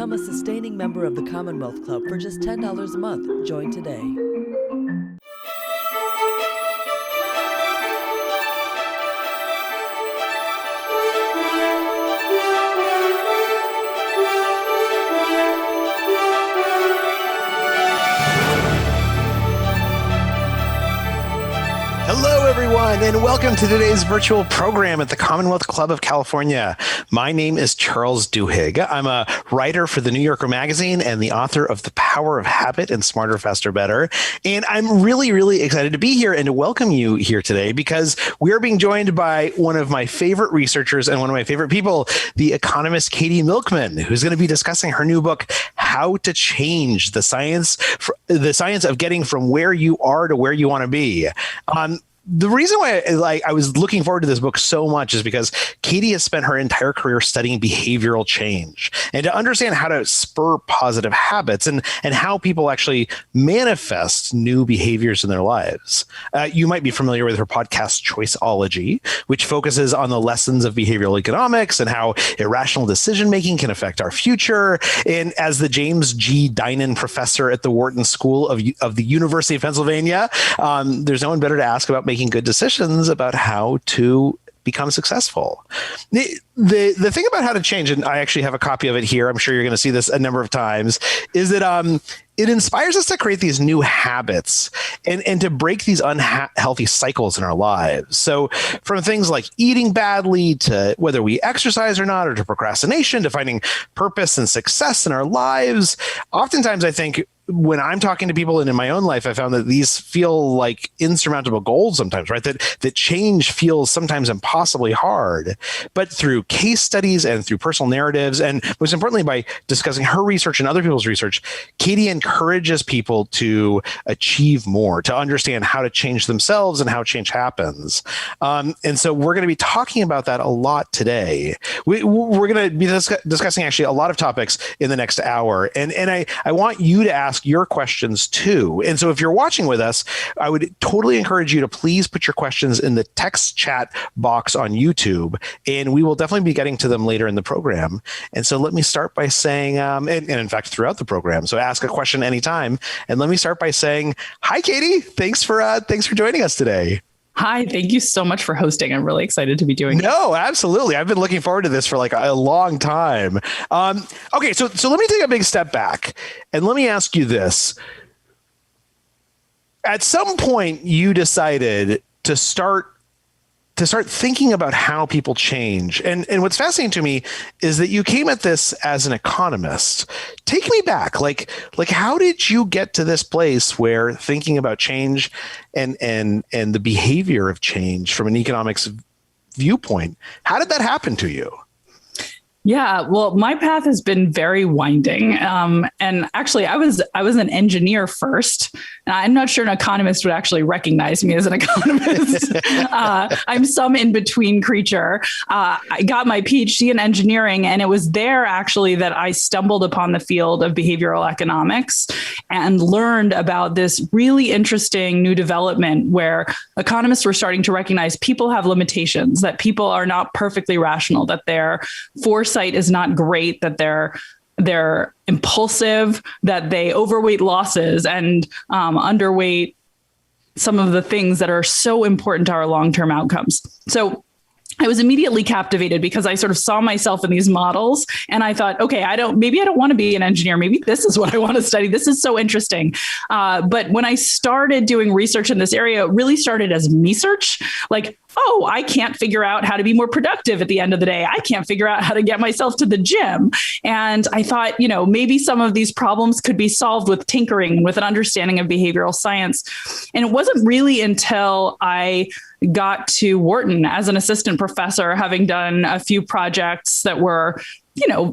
Become a sustaining member of the Commonwealth Club for just $10 a month. Join today. Hello, everyone, and welcome to today's virtual program at the Commonwealth Club of California. My name is Charles Duhigg. I'm a writer for the New Yorker magazine and the author of The Power of Habit and Smarter, Faster, Better. And I'm really excited to be here and to welcome you here today because we are being joined by one of my favorite researchers and one of my favorite people, the economist Katie Milkman, who's going to be discussing her new book, How to Change: The Science of Getting from Where You Are to Where You Want to Be. The reason why I was looking forward to this book so much is because Katie has spent her entire career studying behavioral change and to understand how to spur positive habits and how people actually manifest new behaviors in their lives. You might be familiar with her podcast, Choiceology, which focuses on the lessons of behavioral economics and how irrational decision-making can affect our future. And as the James G. Dinan Professor at the Wharton School of the University of Pennsylvania, there's no one better to ask about making good decisions about how to become successful. The thing about How to Change, and I actually have a copy of it here, I'm sure you're going to see this a number of times, is that it inspires us to create these new habits and to break these unhealthy cycles in our lives. So from things like eating badly to whether we exercise or not, or to procrastination, to finding purpose and success in our lives, oftentimes I think when I'm talking to people and in my own life, I found that these feel like insurmountable goals sometimes, right? That change feels sometimes impossibly hard. But through case studies and through personal narratives, and most importantly, by discussing her research and other people's research, Katie encourages people to achieve more, to understand how to change themselves and how change happens. And so we're going to be talking about that a lot today. We're going to be discussing actually a lot of topics in the next hour. And I want you to ask your questions too. And so if you're watching with us, I would totally encourage you to please put your questions in the text chat box on YouTube, and we will definitely be getting to them later in the program. And so let me start by saying, and in fact, throughout the program, so ask a question anytime. And let me start by saying, hi, Katie. Thanks for joining us today. Hi, thank you so much for hosting. I'm really excited to be doing it. No, absolutely. I've been looking forward to this for like a long time. Okay, so let me take a big step back and let me ask you this. At some point, you decided to start thinking about how people change. And what's fascinating to me is that you came at this as an economist. Take me back. Like how did you get to this place where thinking about change and the behavior of change from an economics viewpoint, how did that happen to you? Yeah, well, my path has been very winding. And actually, I was an engineer first. I'm not sure an economist would actually recognize me as an economist. I'm some in-between creature. I got my PhD in engineering, and it was there actually that I stumbled upon the field of behavioral economics and learned about this really interesting new development where economists were starting to recognize people have limitations, that people are not perfectly rational, that their foresight is not great, that they're impulsive, that they overweight losses and underweight some of the things that are so important to our long-term outcomes. So I was immediately captivated because I sort of saw myself in these models and I thought, okay, maybe I don't want to be an engineer. Maybe this is what I want to study. This is so interesting. But when I started doing research in this area, it really started as me-search. Like, oh, I can't figure out how to be more productive at the end of the day. I can't figure out how to get myself to the gym. And I thought, maybe some of these problems could be solved with tinkering, with an understanding of behavioral science. And it wasn't really until I got to Wharton as an assistant professor, having done a few projects that were,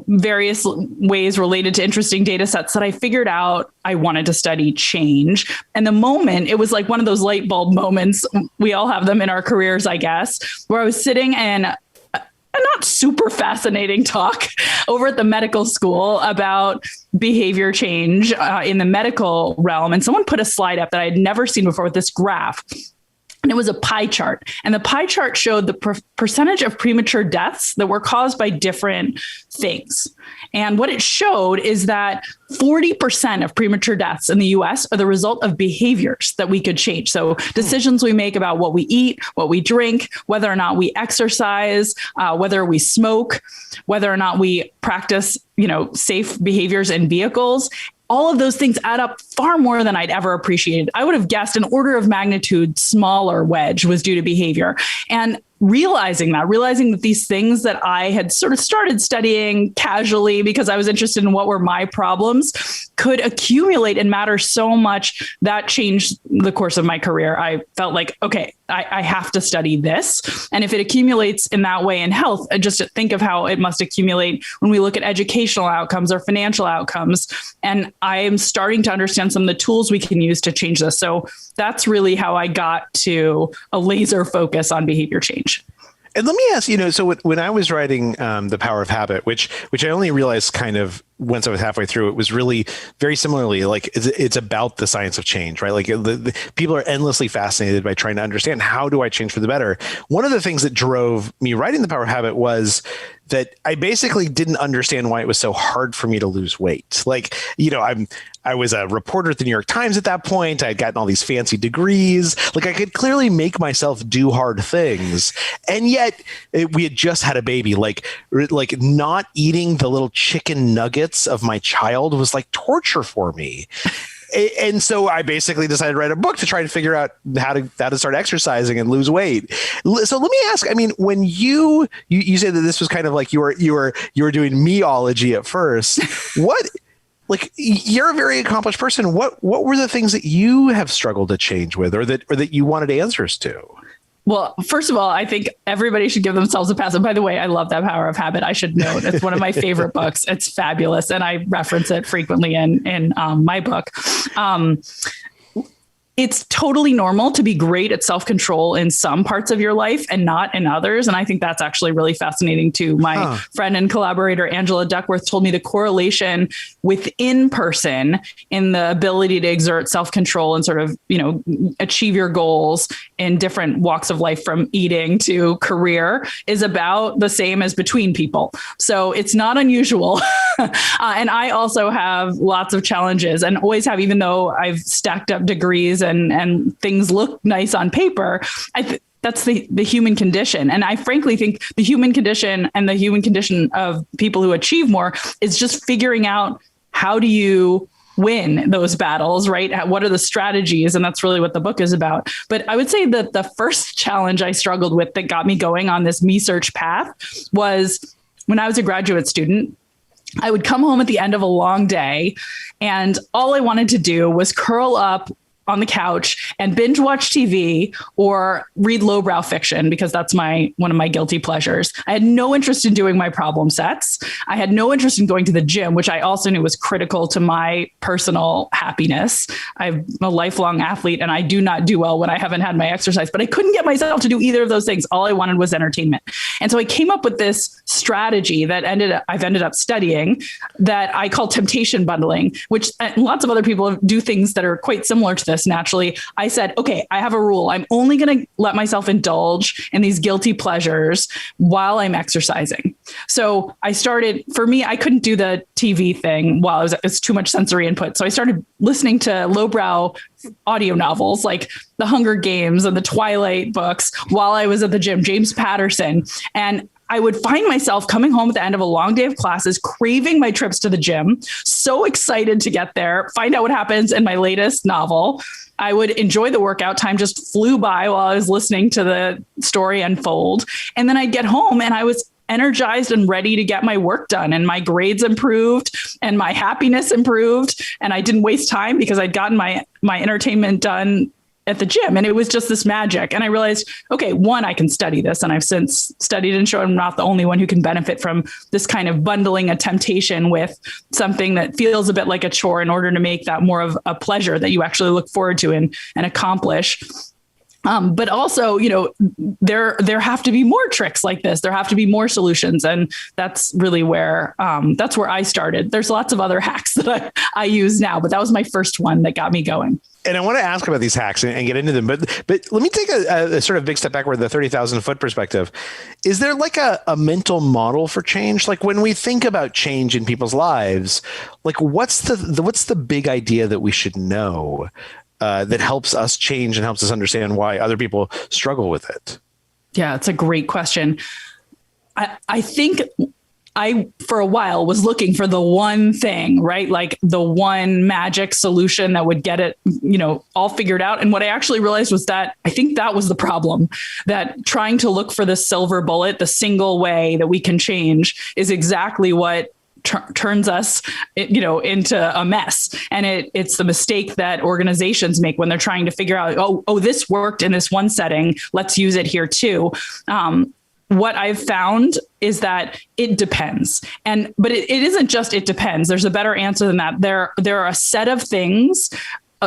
various ways related to interesting data sets, that I figured out I wanted to study change. And the moment, it was like one of those light bulb moments. We all have them in our careers, I guess, where I was sitting in a not super fascinating talk over at the medical school about behavior change in the medical realm. And someone put a slide up that I had never seen before with this graph. And it was a pie chart. And the pie chart showed the percentage of premature deaths that were caused by different things. And what it showed is that 40% of premature deaths in the US are the result of behaviors that we could change. So decisions we make about what we eat, what we drink, whether or not we exercise, whether we smoke, whether or not we practice, safe behaviors in vehicles. All of those things add up far more than I'd ever appreciated. I would have guessed an order of magnitude smaller wedge was due to behavior. And realizing that these things that I had sort of started studying casually because I was interested in what were my problems could accumulate and matter so much, that changed the course of my career. I felt like, okay, I have to study this. And if it accumulates in that way in health, just think of how it must accumulate when we look at educational outcomes or financial outcomes. And I am starting to understand some of the tools we can use to change this. So that's really how I got to a laser focus on behavior change. And let me ask, so when I was writing The Power of Habit, which I only realized kind of once I was halfway through, it was really very similarly, like it's about the science of change, right? Like the people are endlessly fascinated by trying to understand, how do I change for the better? One of the things that drove me writing The Power of Habit was that I basically didn't understand why it was so hard for me to lose weight. Like, I was a reporter at the New York Times at that point. I'd gotten all these fancy degrees. Like, I could clearly make myself do hard things. And yet we had just had a baby. Like not eating the little chicken nuggets of my child was like torture for me. And so I basically decided to write a book to try to figure out how to start exercising and lose weight. So let me ask, I mean, when you said that this was kind of like you were doing meology at first, like, you're a very accomplished person. What were the things that you have struggled to change with, or that you wanted answers to? Well, first of all, I think everybody should give themselves a pass. And by the way, I love That Power of Habit. I should note it's one of my favorite books. It's fabulous. And I reference it frequently in my book. It's totally normal to be great at self-control in some parts of your life and not in others. And I think that's actually really fascinating too. My friend and collaborator, Angela Duckworth, told me the correlation within person in the ability to exert self-control and sort of, achieve your goals in different walks of life, from eating to career, is about the same as between people. So it's not unusual. And I also have lots of challenges, and always have, even though I've stacked up degrees and things look nice on paper. That's the human condition. And I frankly think the human condition and the human condition of people who achieve more is just figuring out, how do you win those battles, right? What are the strategies? And that's really what the book is about. But I would say that the first challenge I struggled with that got me going on this me-search path was when I was a graduate student. I would come home at the end of a long day, and all I wanted to do was curl up on the couch and binge watch TV or read lowbrow fiction, because that's one of my guilty pleasures. I had no interest in doing my problem sets. I had no interest in going to the gym, which I also knew was critical to my personal happiness. I'm a lifelong athlete, and I do not do well when I haven't had my exercise, but I couldn't get myself to do either of those things. All I wanted was entertainment. And so I came up with this strategy that I've ended up studying, that I call temptation bundling, which lots of other people do things that are quite similar to this. Naturally, I said, okay, I have a rule. I'm only going to let myself indulge in these guilty pleasures while I'm exercising. So I started, for me, I couldn't do the TV thing while it's too much sensory input. So I started listening to lowbrow audio novels like The Hunger Games and the Twilight books while I was at the gym, James Patterson. And I would find myself coming home at the end of a long day of classes, craving my trips to the gym, so excited to get there, find out what happens in my latest novel. I would enjoy the workout. Time just flew by while I was listening to the story unfold. And then I'd get home and I was energized and ready to get my work done, and my grades improved and my happiness improved. And I didn't waste time because I'd gotten my entertainment done at the gym. And it was just this magic. And I realized, okay, one, I can study this. And I've since studied and shown I'm not the only one who can benefit from this kind of bundling a temptation with something that feels a bit like a chore in order to make that more of a pleasure that you actually look forward to and accomplish. But also, there have to be more tricks like this. There have to be more solutions. And that's really where I started. There's lots of other hacks that I use now, but that was my first one that got me going. And I want to ask about these hacks and get into them, but let me take a sort of big step backward, the 30,000 foot perspective. Is there like a mental model for change? Like when we think about change in people's lives, like what's the big idea that we should know that helps us change and helps us understand why other people struggle with it? Yeah, it's a great question. I think I, for a while, was looking for the one thing, right? Like the one magic solution that would get it, all figured out. And what I actually realized was that I think that was the problem, that trying to look for the silver bullet, the single way that we can change, is exactly what turns us, into a mess. And it's the mistake that organizations make when they're trying to figure out, oh, this worked in this one setting, let's use it here too. What I've found is that it depends. But it isn't just it depends. There's a better answer than that. There are a set of things,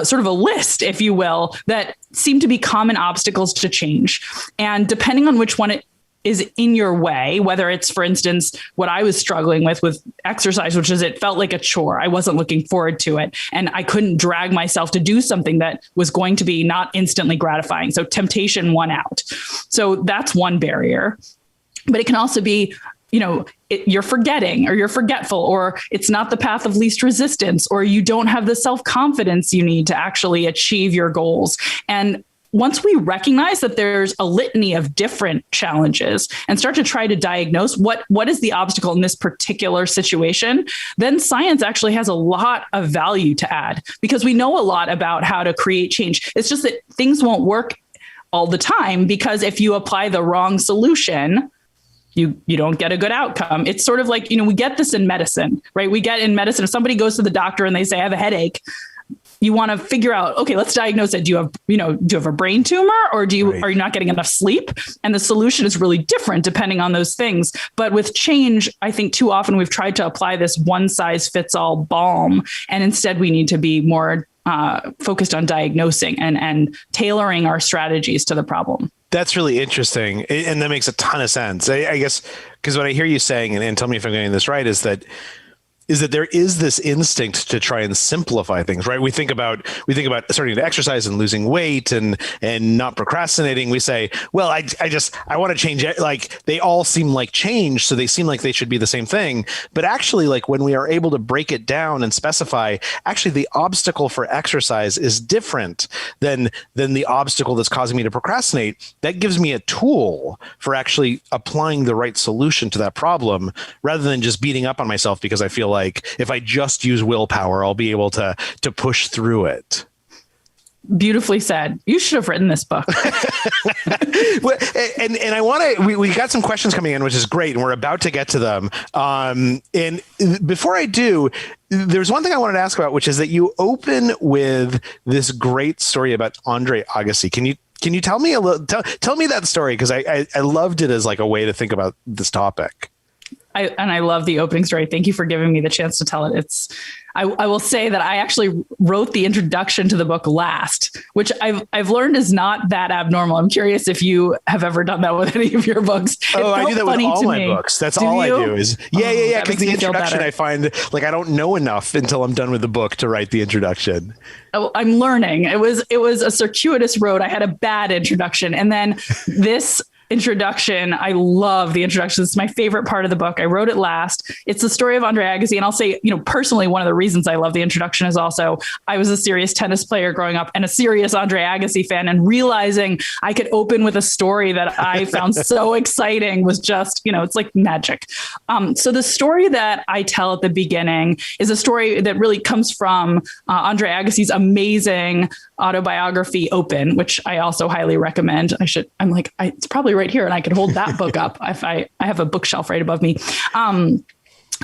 sort of a list, if you will, that seem to be common obstacles to change. And depending on which one it is in your way, whether it's, for instance, what I was struggling with exercise, which is it felt like a chore. I wasn't looking forward to it. And I couldn't drag myself to do something that was going to be not instantly gratifying. So temptation won out. So that's one barrier. But it can also be, you're forgetting, or you're forgetful, or it's not the path of least resistance, or you don't have the self-confidence you need to actually achieve your goals. And once we recognize that there's a litany of different challenges and start to try to diagnose what is the obstacle in this particular situation, then science actually has a lot of value to add, because we know a lot about how to create change. It's just that things won't work all the time, because if you apply the wrong solution, you don't get a good outcome. It's sort of like, we get this in medicine, right? We get in medicine, if somebody goes to the doctor and they say, I have a headache, you want to figure out, okay, let's diagnose it. Do you have a brain tumor, or are you not getting enough sleep? And the solution is really different depending on those things. But with change, I think too often we've tried to apply this one size fits all balm. And instead we need to be more focused on diagnosing and tailoring our strategies to the problem. That's really interesting. And that makes a ton of sense. I guess, because what I hear you saying, and tell me if I'm getting this right, is that there is this instinct to try and simplify things, right? We think about starting to exercise and losing weight and not procrastinating. We say, well, I want to change it. Like they all seem like change, so they seem like they should be the same thing. But actually, like when we are able to break it down and specify, actually the obstacle for exercise is different than the obstacle that's causing me to procrastinate. That gives me a tool for actually applying the right solution to that problem, rather than just beating up on myself because I feel like if I just use willpower, I'll be able to push through it. Beautifully said. You should have written this book. and I want to, we got some questions coming in, which is great. And we're about to get to them. And before I do, there's one thing I wanted to ask about, which is that you open with this great story about Andre Agassi. Can you tell me tell me that story? Because I loved it as like a way to think about this topic. I love the opening story. Thank you for giving me the chance to tell it. I will say that I actually wrote the introduction to the book last, which I've learned is not that abnormal. I'm curious if you have ever done that with any of your books. I do that with all my books. That's all I do is yeah. Because the introduction, I find like I don't know enough until I'm done with the book to write the introduction. Oh, I'm learning. It was a circuitous road. I had a bad introduction, and then this introduction. I love the introduction. It's my favorite part of the book. I wrote it last. It's the story of Andre Agassi. And I'll say, personally, one of the reasons I love the introduction is also I was a serious tennis player growing up and a serious Andre Agassi fan, and realizing I could open with a story that I found so exciting was just, it's like magic. So the story that I tell at the beginning is a story that really comes from Andre Agassi's amazing autobiography, Open, which I also highly recommend. It's probably right here and I could hold that book up if I have a bookshelf right above me.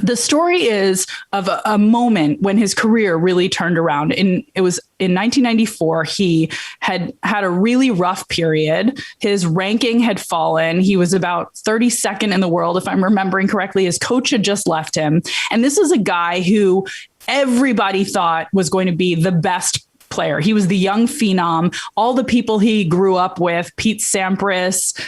The story is of a moment when his career really turned around. It was in 1994. He had a really rough period. His ranking had fallen. He was about 32nd in the world, if I'm remembering correctly. His coach had just left him. And this is a guy who everybody thought was going to be the best player. He was the young phenom. All the people he grew up with, Pete Sampras,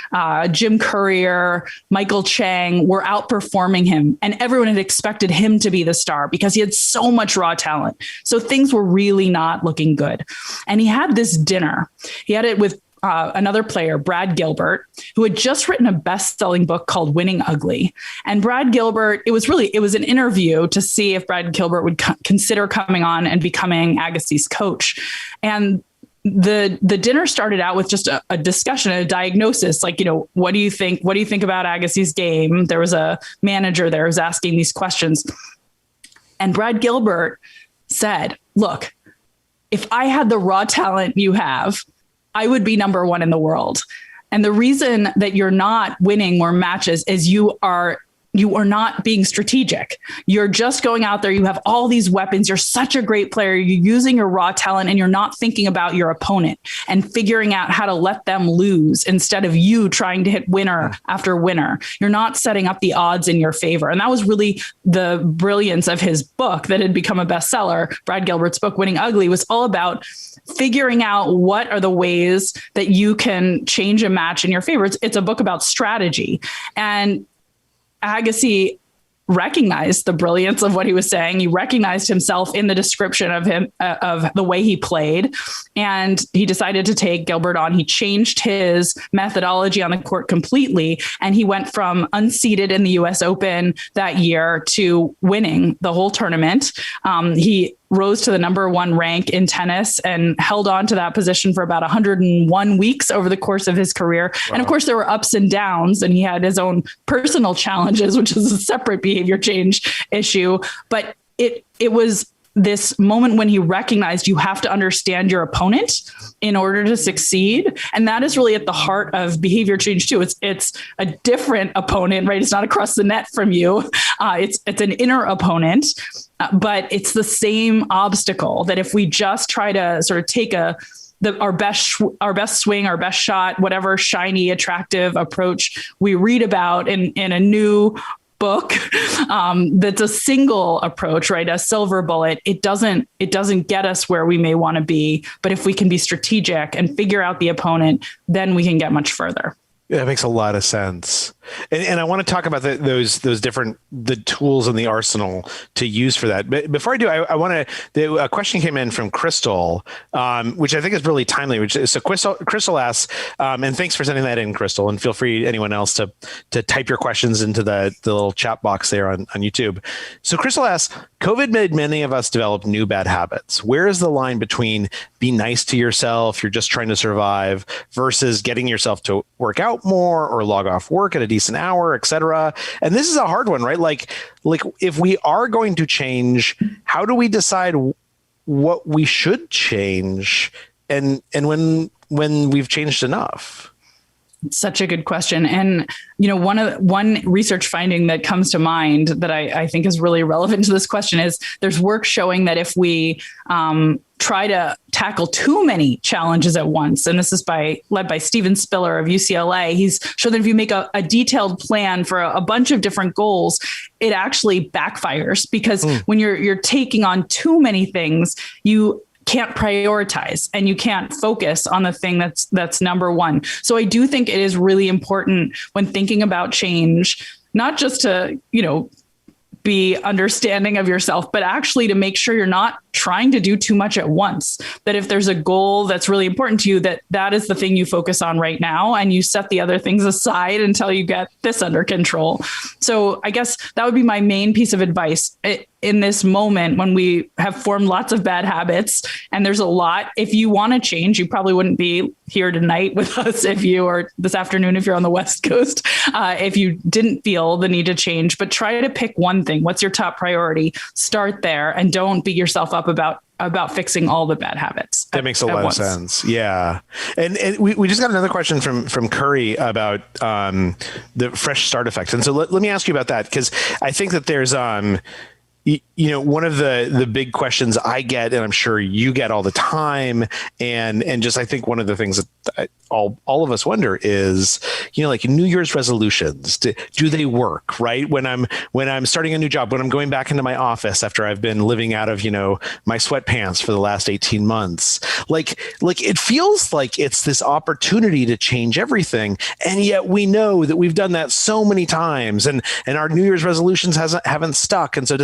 Jim Courier, Michael Chang, were outperforming him. And everyone had expected him to be the star because he had so much raw talent. So things were really not looking good. And he had this dinner. He had it with another player, Brad Gilbert, who had just written a best-selling book called Winning Ugly. And Brad Gilbert, it was an interview to see if Brad Gilbert would consider coming on and becoming Agassi's coach. And the dinner started out with just a discussion, a diagnosis, like, what do you think? What do you think about Agassi's game? There was a manager there who was asking these questions. And Brad Gilbert said, look, if I had the raw talent you have, I would be number one in the world. And the reason that you're not winning more matches is you are not being strategic. You're just going out there. You have all these weapons. You're such a great player. You're using your raw talent and you're not thinking about your opponent and figuring out how to let them lose instead of you trying to hit winner after winner. You're not setting up the odds in your favor. And that was really the brilliance of his book that had become a bestseller. Brad Gilbert's book, Winning Ugly, was all about figuring out what are the ways that you can change a match in your favor. It's a book about strategy. And Agassi recognized the brilliance of what he was saying. He recognized himself in the description of him, of the way he played. And he decided to take Gilbert on. He changed his methodology on the court completely. And he went from unseeded in the US Open that year to winning the whole tournament. He rose to the number one rank in tennis and held on to that position for about 101 weeks over the course of his career. Wow. And of course, there were ups and downs, and he had his own personal challenges, which is a separate behavior change issue. But it was this moment when he recognized you have to understand your opponent in order to succeed. And that is really at the heart of behavior change too. It's a different opponent, right? It's not across the net from you. It's an inner opponent, but it's the same obstacle that if we just try to sort of take our best swing, our best shot, whatever shiny, attractive approach we read about in a new book that's a single approach, right? A silver bullet. It doesn't get us where we may want to be. But if we can be strategic and figure out the opponent, then we can get much further. Yeah, that makes a lot of sense. And I want to talk about those different tools in the arsenal to use for that. But before I do, I want to. A question came in from Crystal, which I think is really timely. So Crystal asks, and thanks for sending that in, Crystal. And feel free, anyone else, to type your questions into the little chat box there on YouTube. So Crystal asks, COVID made many of us develop new bad habits. Where is the line between be nice to yourself, you're just trying to survive, versus getting yourself to work out more or log off work at a decent hour, et cetera? And this is a hard one, right? Like if we are going to change, how do we decide what we should change and when we've changed enough? Such a good question. And, one research finding that comes to mind that I think is really relevant to this question is there's work showing that if we try to tackle too many challenges at once, and this is led by Steven Spiller of UCLA, he's shown that if you make a detailed plan for a bunch of different goals, it actually backfires because when you're taking on too many things, you can't prioritize and you can't focus on the thing that's number one. So I do think it is really important when thinking about change, not just to, be understanding of yourself, but actually to make sure you're not trying to do too much at once. That if there's a goal that's really important to you, that is the thing you focus on right now, and you set the other things aside until you get this under control. So I guess that would be my main piece of advice in this moment when we have formed lots of bad habits, and there's a lot. If you want to change, you probably wouldn't be here tonight with us or this afternoon if you're on the West Coast, if you didn't feel the need to change. But try to pick one thing. What's your top priority? Start there and don't beat yourself up about fixing all the bad habits. That makes a lot of sense. Yeah. And we just got another question from Curry about the fresh start effect. And so let me ask you about that, because I think that there's One of the big questions I get, and I'm sure you get all the time, and just I think one of the things that all of us wonder is, like New Year's resolutions, do they work, right? When I'm starting a new job, when I'm going back into my office after I've been living out of my sweatpants for the last 18 months, like it feels like it's this opportunity to change everything, and yet we know that we've done that so many times, and our New Year's resolutions haven't stuck, and so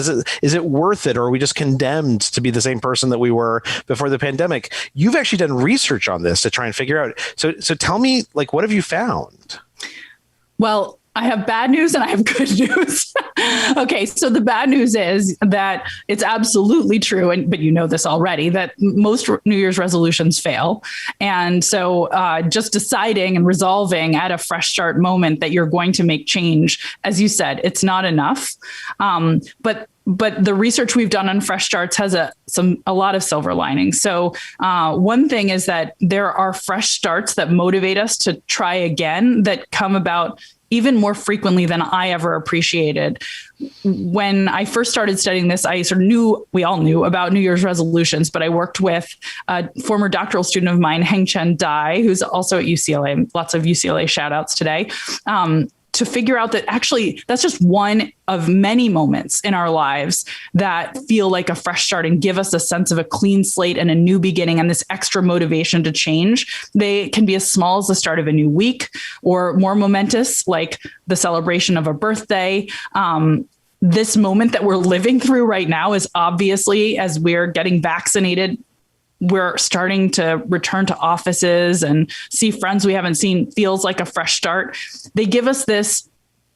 is it worth it, or are we just condemned to be the same person that we were before the pandemic? You've actually done research on this to try and figure out. So tell me, what have you found? Well, I have bad news and I have good news. Okay, so the bad news is that it's absolutely true, but you know this already, that most New Year's resolutions fail. And so just deciding and resolving at a fresh start moment that you're going to make change, as you said, it's not enough. But the research we've done on fresh starts has a lot of silver linings. So one thing is that there are fresh starts that motivate us to try again, that come about even more frequently than I ever appreciated. When I first started studying this, I sort of we all knew about New Year's resolutions, but I worked with a former doctoral student of mine, Heng-Chen Dai, who's also at UCLA, lots of UCLA shout outs today, to figure out that actually that's just one of many moments in our lives that feel like a fresh start and give us a sense of a clean slate and a new beginning and this extra motivation to change. They can be as small as the start of a new week, or more momentous, like the celebration of a birthday. This moment that we're living through right now is obviously, as we're getting vaccinated, we're starting to return to offices and see friends we haven't seen, feels like a fresh start. They give us this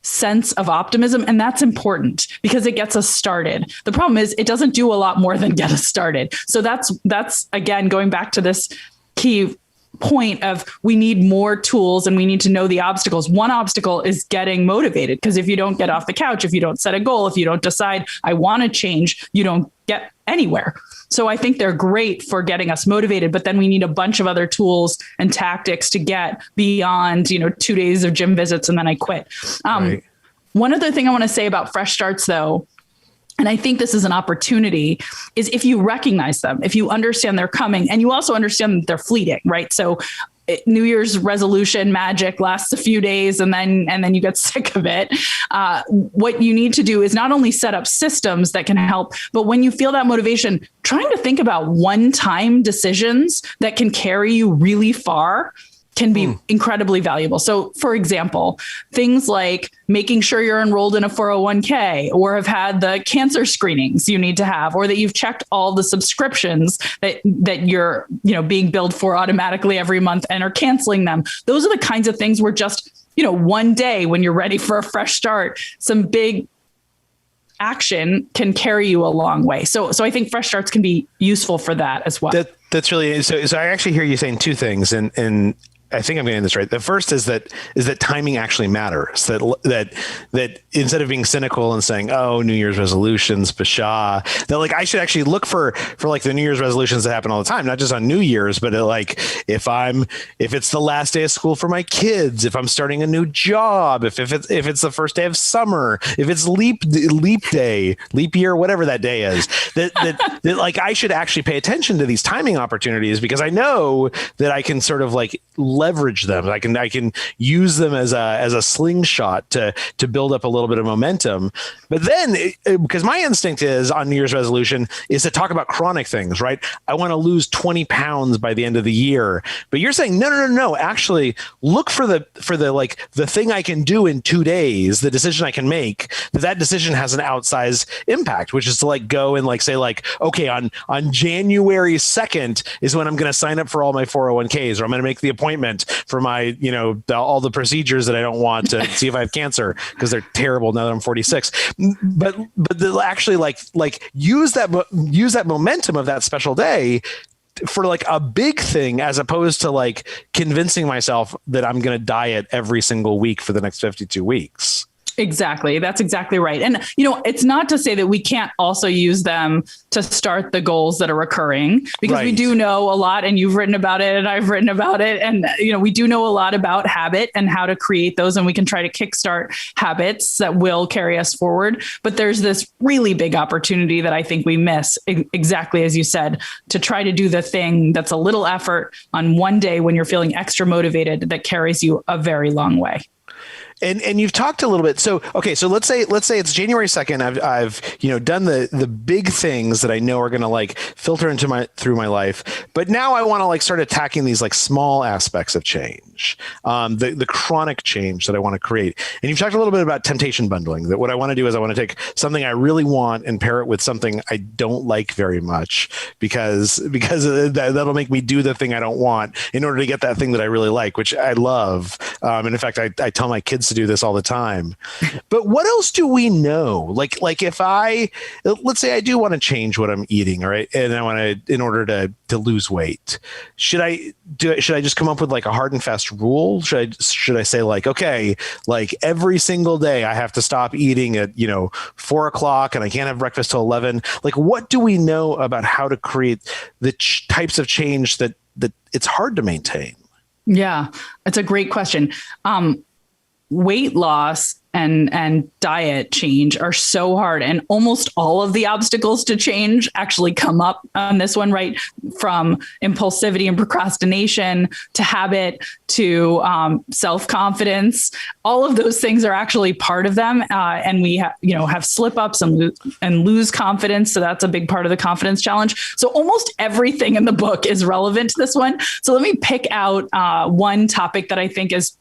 sense of optimism, and that's important because it gets us started. The problem is it doesn't do a lot more than get us started. So that's again, going back to this key point of we need more tools and we need to know the obstacles. One obstacle is getting motivated, because if you don't get off the couch, if you don't set a goal, if you don't decide I want to change, you don't get anywhere. So I think they're great for getting us motivated, but then we need a bunch of other tools and tactics to get beyond, 2 days of gym visits and then I quit. Right. One other thing I want to say about fresh starts, though, and I think this is an opportunity, is if you recognize them, if you understand they're coming, and you also understand that they're fleeting, right? So New Year's resolution magic lasts a few days and then you get sick of it. What you need to do is not only set up systems that can help, but when you feel that motivation, trying to think about one-time decisions that can carry you really far can be incredibly valuable. So for example, things like making sure you're enrolled in a 401k, or have had the cancer screenings you need to have, or that you've checked all the subscriptions that you're, being billed for automatically every month and are canceling them. Those are the kinds of things where just, one day when you're ready for a fresh start, some big action can carry you a long way. So I think fresh starts can be useful for that as well. That's really, so I actually hear you saying two things, and I think I'm getting this right. The first is that timing actually matters. That instead of being cynical and saying, "Oh, New Year's resolutions, pshaw," that I should actually look for the New Year's resolutions that happen all the time, not just on New Year's, but if it's the last day of school for my kids, if I'm starting a new job, if it's the first day of summer, if it's leap day, leap year, whatever that day is, that I should actually pay attention to these timing opportunities, because I know that I can sort of leverage them. I can use them as a slingshot to build up a little bit of momentum. But then, because my instinct is on New Year's resolution is to talk about chronic things, right? I want to lose 20 pounds by the end of the year. But you're saying no. Actually, look for the thing I can do in 2 days, the decision I can make. That decision has an outsized impact, which is to go and say okay, on January 2nd is when I'm going to sign up for all my 401ks, or I'm going to make the appointment for my, all the procedures that I don't want to see if I have cancer, because they're terrible now that I'm 46. But they'll actually use that momentum of that special day for a big thing, as opposed to convincing myself that I'm going to diet every single week for the next 52 weeks. Exactly. That's exactly right. And, it's not to say that we can't also use them to start the goals that are recurring, because we do know a lot, and you've written about it and I've written about it. And, we do know a lot about habit and how to create those, and we can try to kickstart habits that will carry us forward. But there's this really big opportunity that I think we miss, exactly as you said, to try to do the thing that's a little effort on one day when you're feeling extra motivated that carries you a very long way. And you've talked a little bit. So, okay. So let's say it's January 2nd. I've done the big things that I know are going to filter through my life. But now I want to start attacking these small aspects of change, the chronic change that I want to create. And you've talked a little bit about temptation bundling, that what I want to do is I want to take something I really want and pair it with something I don't like very much, because that'll make me do the thing I don't want in order to get that thing that I really like, which I love. And in fact, I tell my kids to do this all the time. But what else do we know? Like if let's say I do want to change what I'm eating, all right, and I want to, in order to lose weight, should I just come up with a hard and fast rule? Should I say okay, every single day I have to stop eating at 4 o'clock and I can't have breakfast till 11? What do we know about how to create the types of change that it's hard to maintain? Yeah, it's a great question. Weight loss and diet change are so hard, and almost all of the obstacles to change actually come up on this one, right? From impulsivity and procrastination to habit to self-confidence. All of those things are actually part of them, and we have slip-ups and lose confidence. So that's a big part of the confidence challenge. So almost everything in the book is relevant to this one. So let me pick out one topic that I think is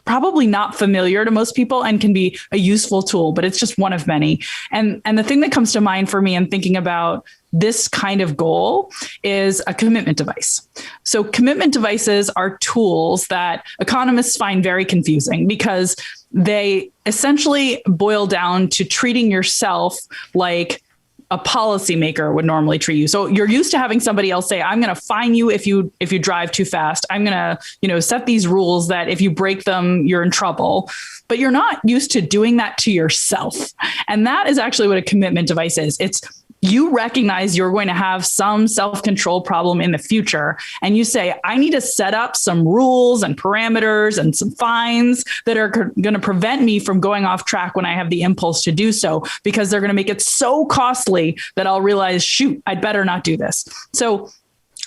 probably not familiar to most people and can be a useful tool, but it's just one of many. And the thing that comes to mind for me in thinking about this kind of goal is a commitment device. So commitment devices are tools that economists find very confusing, because they essentially boil down to treating yourself like a policymaker would normally treat you. So you're used to having somebody else say, I'm going to fine you if you drive too fast. I'm going to, set these rules that if you break them, you're in trouble. But you're not used to doing that to yourself. And that is actually what a commitment device is. It's you recognize you're going to have some self-control problem in the future. And you say, I need to set up some rules and parameters and some fines that are going to prevent me from going off track when I have the impulse to do so, because they're going to make it so costly that I'll realize, shoot, I'd better not do this. So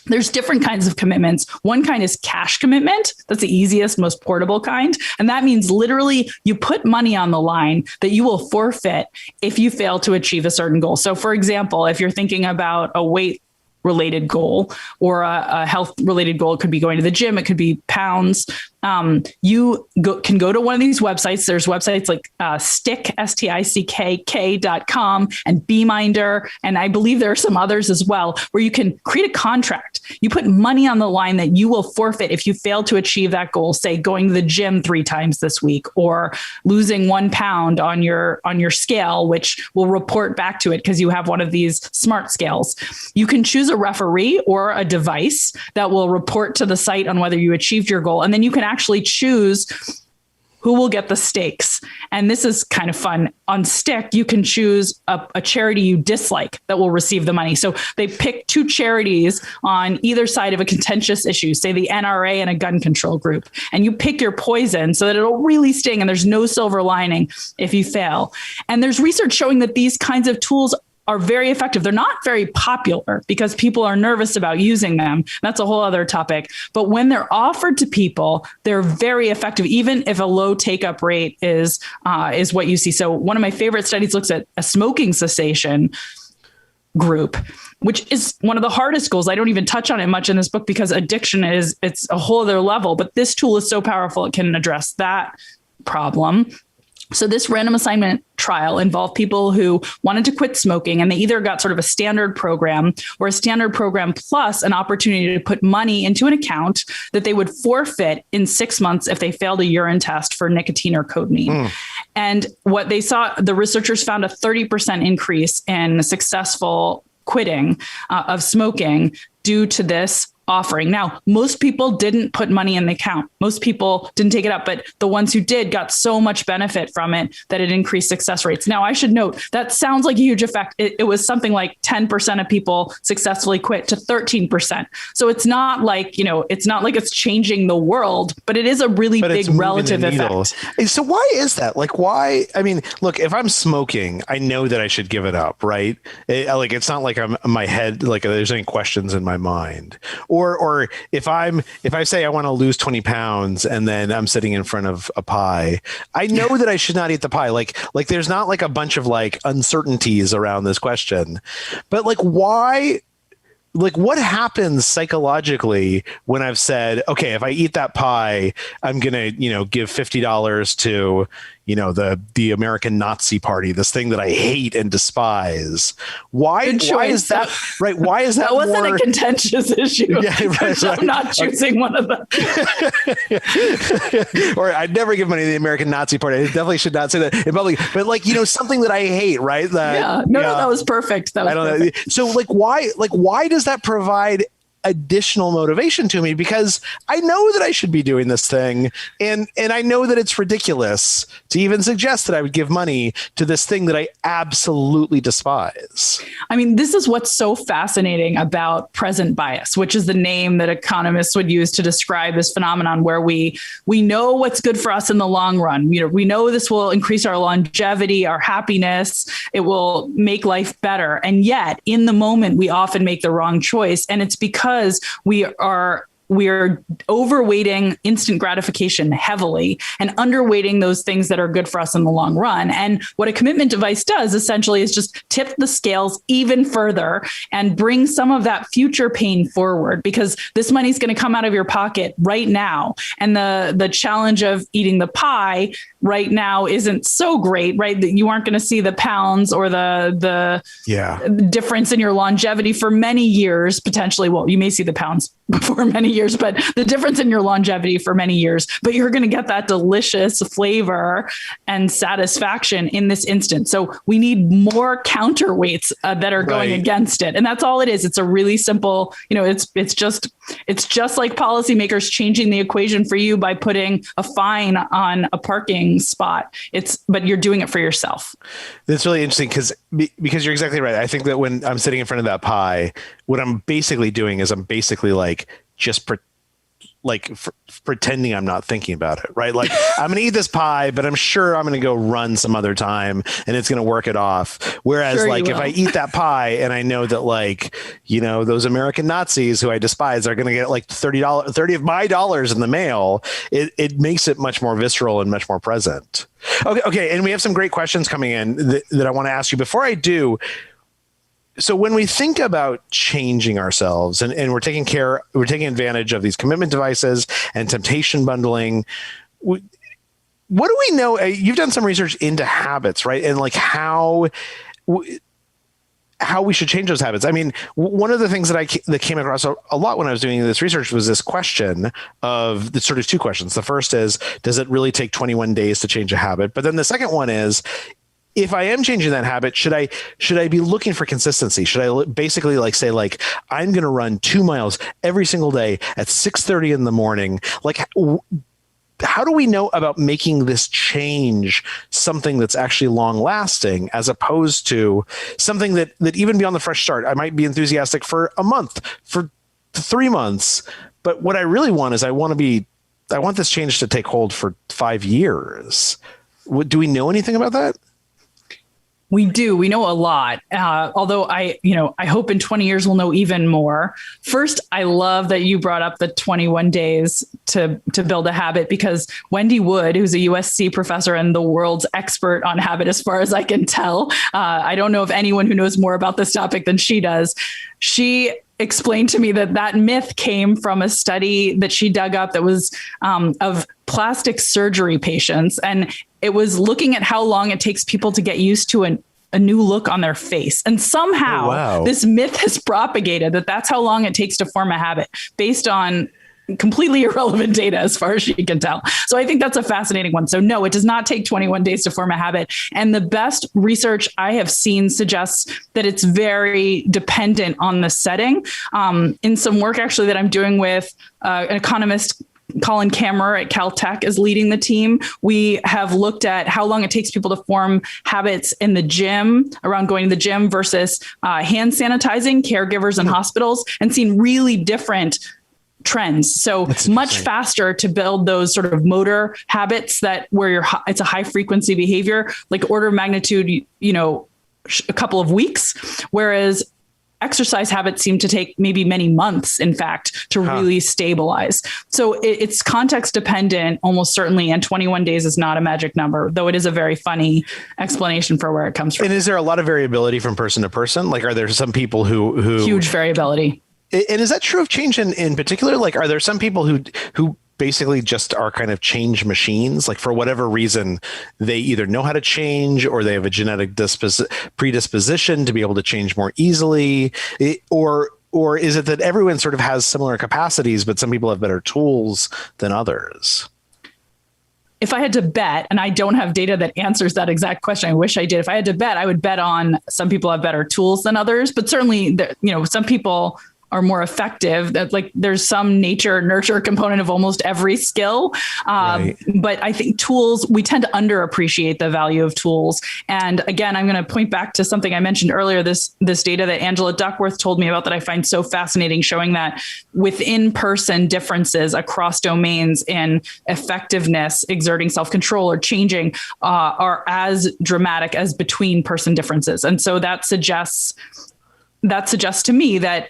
there's different kinds of commitments. One kind is cash commitment. That's the easiest, most portable kind. And that means literally you put money on the line that you will forfeit if you fail to achieve a certain goal. So for example, if you're thinking about a weight related goal or a health related goal, it could be going to the gym, it could be pounds. You can go to one of these websites. There's websites like Stick, STICKK.com, and BeMinder. And I believe there are some others as well, where you can create a contract. You put money on the line that you will forfeit if you fail to achieve that goal, say going to the gym 3 times this week, or losing 1 pound on your scale, which will report back to it because you have one of these smart scales. You can choose a referee or a device that will report to the site on whether you achieved your goal. And then you can actually choose who will get the stakes. And this is kind of fun. On Stick, you can choose a charity you dislike that will receive the money. So they pick 2 charities on either side of a contentious issue, say the NRA and a gun control group. And you pick your poison so that it'll really sting and there's no silver lining if you fail. And there's research showing that these kinds of tools are very effective. They're not very popular because people are nervous about using them. That's a whole other topic. But when they're offered to people, they're very effective, even if a low take-up rate is what you see. So one of my favorite studies looks at a smoking cessation group, which is one of the hardest goals. I don't even touch on it much in this book because addiction it's a whole other level. But this tool is so powerful, it can address that problem. So this random assignment trial involved people who wanted to quit smoking, and they either got sort of a standard program or a standard program plus an opportunity to put money into an account that they would forfeit in 6 months if they failed a urine test for nicotine or codeine. And what they saw, the researchers found a 30% increase in successful quitting of smoking due to this offering. Now, most people didn't put money in the account. Most people didn't take it up, but the ones who did got so much benefit from it that it increased success rates. Now, I should note that sounds like a huge effect. It was something like 10% of people successfully quit to 13%. So it's not like, it's not like it's changing the world, but it is a really big relative effect. So why is that? Like, why? I mean, look, if I'm smoking, I know that I should give it up, right? It's not like I'm in my head, like there's any questions in my mind. Or if I say I want to lose 20 pounds and then I'm sitting in front of a pie, I know that I should not eat the pie. Like there's not like a bunch of like uncertainties around this question, but like why? Like what happens psychologically when I've said, okay, if I eat that pie, I'm going to, give $50 to, the American Nazi Party, this thing that I hate and despise. Why is that right? Why is that? That wasn't a contentious issue. Yeah, right. I'm not choosing one of them. Or I'd never give money to the American Nazi Party. I definitely should not say that in public. But something that I hate, right? No, that was perfect. I don't know. So why does that provide additional motivation to me? Because I know that I should be doing this thing, and I know that it's ridiculous to even suggest that I would give money to this thing that I absolutely despise. I mean, this is what's so fascinating about present bias, which is the name that economists would use to describe this phenomenon where we know what's good for us in the long run. We know this will increase our longevity, our happiness, it will make life better. And yet in the moment, we often make the wrong choice. And it's because we're overweighting instant gratification heavily and underweighting those things that are good for us in the long run. And what a commitment device does essentially is just tip the scales even further and bring some of that future pain forward, because this money is going to come out of your pocket right now. And the challenge of eating the pie right now isn't so great, right? That you aren't going to see the pounds or the difference in your longevity for many years, potentially. Well, you may see the pounds for many years, but the difference in your longevity for many years, but you're going to get that delicious flavor and satisfaction in this instant. So we need more counterweights that are going against it. And that's all it is. It's a really simple, it's just like policymakers changing the equation for you by putting a fine on a parking spot. But you're doing it for yourself. That's really interesting because you're exactly right. I think that when I'm sitting in front of that pie, what I'm basically doing is I'm basically pretending I'm not thinking about it, right? Like I'm going to eat this pie, but I'm sure I'm going to go run some other time and it's going to work it off. Whereas if I eat that pie and I know that those American Nazis who I despise are going to get like $30 of my dollars in the mail, it makes it much more visceral and much more present. Okay. And we have some great questions coming in that I want to ask you. Before I do, so when we think about changing ourselves and we're taking advantage of these commitment devices and temptation bundling, what do we know? You've done some research into habits, right? And how we should change those habits. I mean, one of the things that came across a lot when I was doing this research was this question of the sort of two questions. The first is, does it really take 21 days to change a habit? But then the second one is, if I am changing that habit, should I be looking for consistency? Should I basically say I'm going to run 2 miles every single day at 6:30 in the morning? How do we know about making this change something that's actually long lasting, as opposed to something that even beyond the fresh start, I might be enthusiastic for a month, for 3 months, but what I really want is I want this change to take hold for 5 years. Do we know anything about that? We do. We know a lot. Although I hope in 20 years we'll know even more. First, I love that you brought up the 21 days to build a habit, because Wendy Wood, who's a USC professor and the world's expert on habit, as far as I can tell, I don't know of anyone who knows more about this topic than she does. She explained to me that myth came from a study that she dug up that was of plastic surgery patients. And it was looking at how long it takes people to get used to a new look on their face. And somehow this myth has propagated that that's how long it takes to form a habit, based on completely irrelevant data as far as she can tell. So I think that's a fascinating one. So no, it does not take 21 days to form a habit. And the best research I have seen suggests that it's very dependent on the setting. In some work actually that I'm doing with an economist, Colin Kammerer at Caltech is leading the team. We have looked at how long it takes people to form habits in the gym, around going to the gym versus hand sanitizing, caregivers in hospitals, and seen really different trends. So much faster to build those sort of motor habits that where it's a high frequency behavior, like order of magnitude, a couple of weeks, whereas exercise habits seem to take maybe many months, in fact, to really stabilize. So it's context dependent, almost certainly. And 21 days is not a magic number, though it is a very funny explanation for where it comes from. And is there a lot of variability from person to person? Like, are there some people who huge variability? And is that true of change in particular? Like, are there some people who basically just are kind of change machines? Like, for whatever reason, they either know how to change or they have a genetic predisposition to be able to change more easily, or is it that everyone sort of has similar capacities, but some people have better tools than others? If I had to bet, and I don't have data that answers that exact question, I wish I did. If I had to bet, I would bet on some people have better tools than others, but certainly, some people are more effective. That, like, there's some nature nurture component of almost every skill. Right. But I think tools, we tend to underappreciate the value of tools. And again, I'm going to point back to something I mentioned earlier, this data that Angela Duckworth told me about that I find so fascinating, showing that within person differences across domains in effectiveness, exerting self-control or changing are as dramatic as between person differences. And so that suggests to me that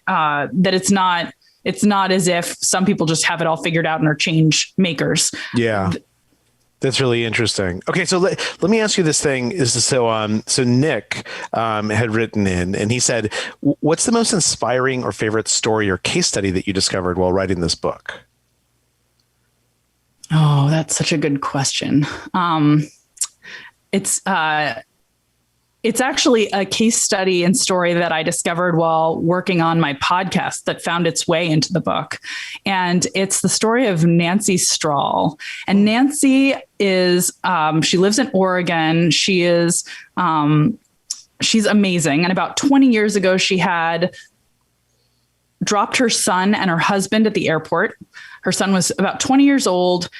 it's not as if some people just have it all figured out and are change makers. Yeah. That's really interesting. Okay, so let me ask you this thing. So Nick had written in, and he said, what's the most inspiring or favorite story or case study that you discovered while writing this book? Oh, that's such a good question. It's actually a case study and story that I discovered while working on my podcast that found its way into the book. And it's the story of Nancy Strahl. And Nancy is, she lives in Oregon. She's amazing. And about 20 years ago, she had dropped her son and her husband at the airport. Her son was about 20 years old.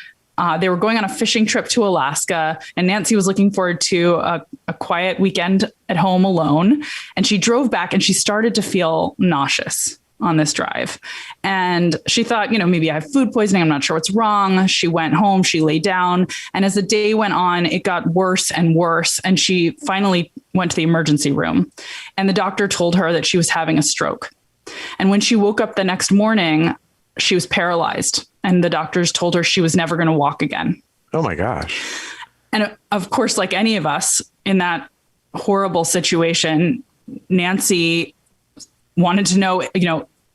They were going on a fishing trip to Alaska, and Nancy was looking forward to a quiet weekend at home alone. And she drove back and she started to feel nauseous on this drive. And she thought, maybe I have food poisoning. I'm not sure what's wrong. She went home, she lay down. And as the day went on, it got worse and worse. And she finally went to the emergency room. And the doctor told her that she was having a stroke. And when she woke up the next morning, she was paralyzed. And the doctors told her she was never going to walk again. Oh my gosh. And of course, like any of us in that horrible situation, Nancy wanted to know,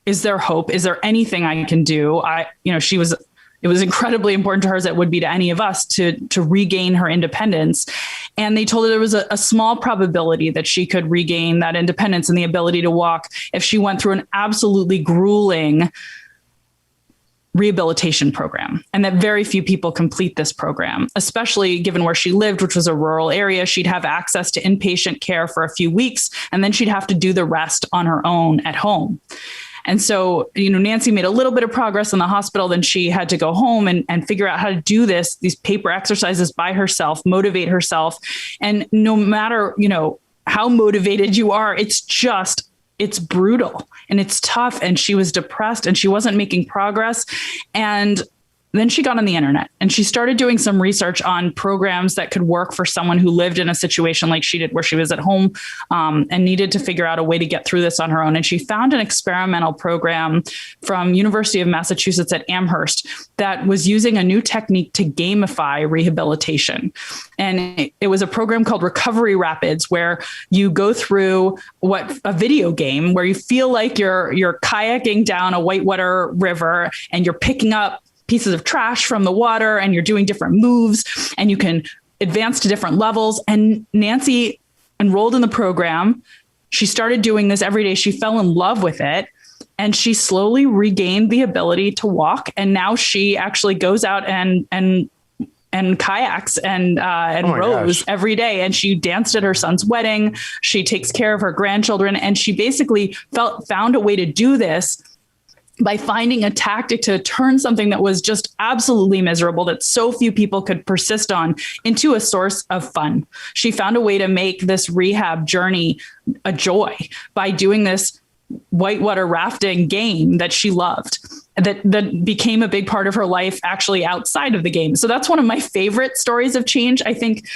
is there hope? Is there anything I can do? It was incredibly important to her, as it would be to any of us, to regain her independence. And they told her there was a small probability that she could regain that independence and the ability to walk if she went through an absolutely grueling rehabilitation program, and that very few people complete this program, especially given where she lived, which was a rural area. She'd have access to inpatient care for a few weeks, and then she'd have to do the rest on her own at home. And so, Nancy made a little bit of progress in the hospital. Then she had to go home and figure out how to do these paper exercises by herself, motivate herself. And no matter, how motivated you are, it's brutal and it's tough. And she was depressed and she wasn't making progress. And then she got on the internet and she started doing some research on programs that could work for someone who lived in a situation like she did, where she was at home and needed to figure out a way to get through this on her own. And she found an experimental program from University of Massachusetts at Amherst that was using a new technique to gamify rehabilitation. And it was a program called Recovery Rapids, where you go through a video game where you feel like you're kayaking down a whitewater river and you're picking up pieces of trash from the water and you're doing different moves and you can advance to different levels. And Nancy enrolled in the program. She started doing this every day. She fell in love with it. and she slowly regained the ability to walk. And now she actually goes out and kayaks and rows every day. And she danced at her son's wedding. She takes care of her grandchildren. And she basically found a way to do this by finding a tactic to turn something that was just absolutely miserable, that so few people could persist on, into a source of fun. She found a way to make this rehab journey a joy by doing this whitewater rafting game that she loved, that became a big part of her life actually outside of the game. So that's one of my favorite stories of change. I think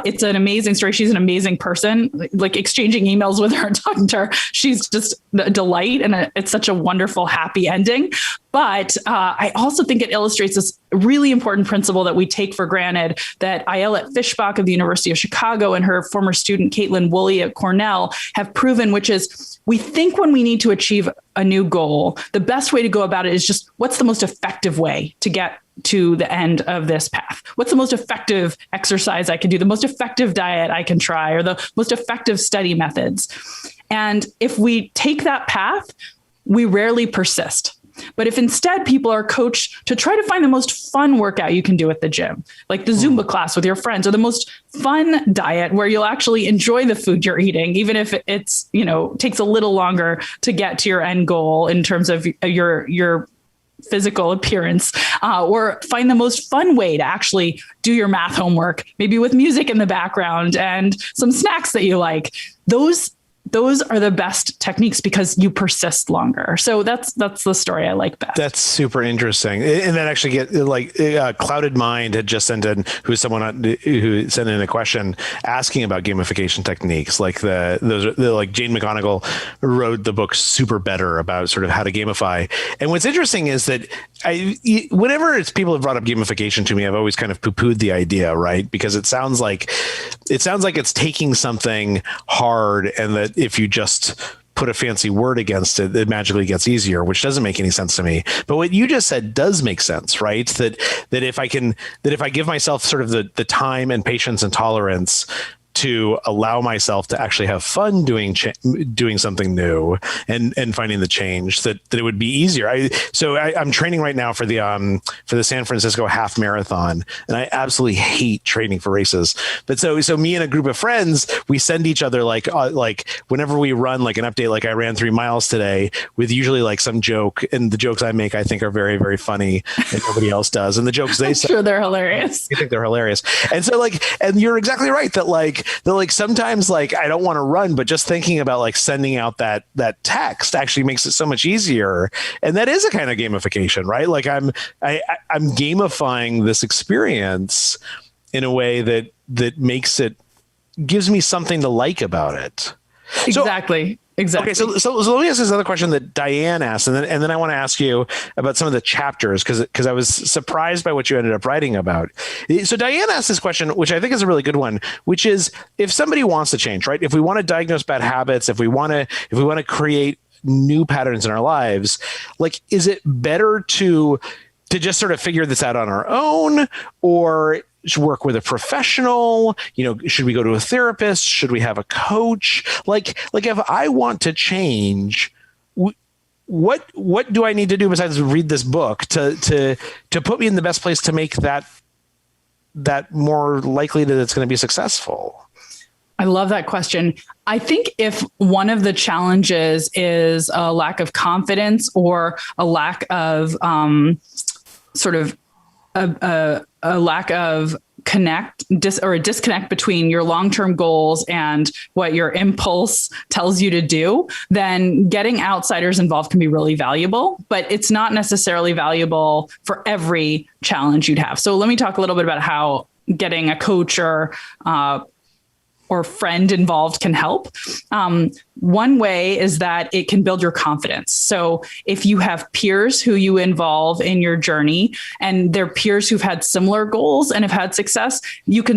it's an amazing story. She's an amazing person, like exchanging emails with her and talking to her. She's just a delight, and it's such a wonderful, happy ending. But I also think it illustrates this really important principle that we take for granted, that Ayelet Fishbach of the University of Chicago and her former student Caitlin Woolley at Cornell have proven, which is we think when we need to achieve a new goal, the best way to go about it is just what's the most effective way to get to the end of this path? What's the most effective exercise I can do, the most effective diet I can try, or the most effective study methods? And if we take that path, we rarely persist. But if instead people are coached to try to find the most fun workout you can do at the gym, like the Zumba class with your friends, or the most fun diet where you'll actually enjoy the food you're eating, even if it's, takes a little longer to get to your end goal in terms of your physical appearance, or find the most fun way to actually do your math homework, maybe with music in the background and some snacks that you like. Those are the best techniques because you persist longer. So that's the story I like best. That's super interesting. And then actually Clouded Mind had just sent in, who sent in a question asking about gamification techniques. Like Jane McGonigal wrote the book Super Better about sort of how to gamify. And what's interesting is that whenever people have brought up gamification to me, I've always kind of poo-pooed the idea, right? Because it sounds like it's taking something hard, and that if you just put a fancy word against it, it magically gets easier, which doesn't make any sense to me. But what you just said does make sense, right? That if I give myself sort of the time and patience and tolerance to allow myself to actually have fun doing something new and finding the change, that it would be easier. I'm training right now for the San Francisco half marathon, and I absolutely hate training for races. But so me and a group of friends, we send each other like whenever we run like an update, like I ran 3 miles today, with usually like some joke, and the jokes I make I think are very, very funny and nobody else does, and the jokes they say, sure, they're hilarious. You think they're hilarious. And so and you're exactly right that sometimes I don't want to run, but just thinking about sending out that text actually makes it so much easier. And that is a kind of gamification, right? Like I'm gamifying this experience in a way that gives me something to like about it. Exactly. Exactly. Okay, so let me ask this other question that Diane asked, and then I want to ask you about some of the chapters, because I was surprised by what you ended up writing about. So Diane asked this question, which I think is a really good one, which is, if somebody wants to change, right? If we want to diagnose bad habits, if we want to create new patterns in our lives, is it better to just sort of figure this out on our own, or work with a professional? Should we go to a therapist? Should we have a coach? If I want to change, what do I need to do besides read this book to put me in the best place to make that more likely that it's going to be successful? I love that question. I think if one of the challenges is a lack of confidence, or a lack of a lack of a disconnect between your long-term goals and what your impulse tells you to do, then getting outsiders involved can be really valuable, but it's not necessarily valuable for every challenge you'd have. So let me talk a little bit about how getting a coach or friend involved can help. One way is that it can build your confidence. So if you have peers who you involve in your journey, and they're peers who've had similar goals and have had success, you can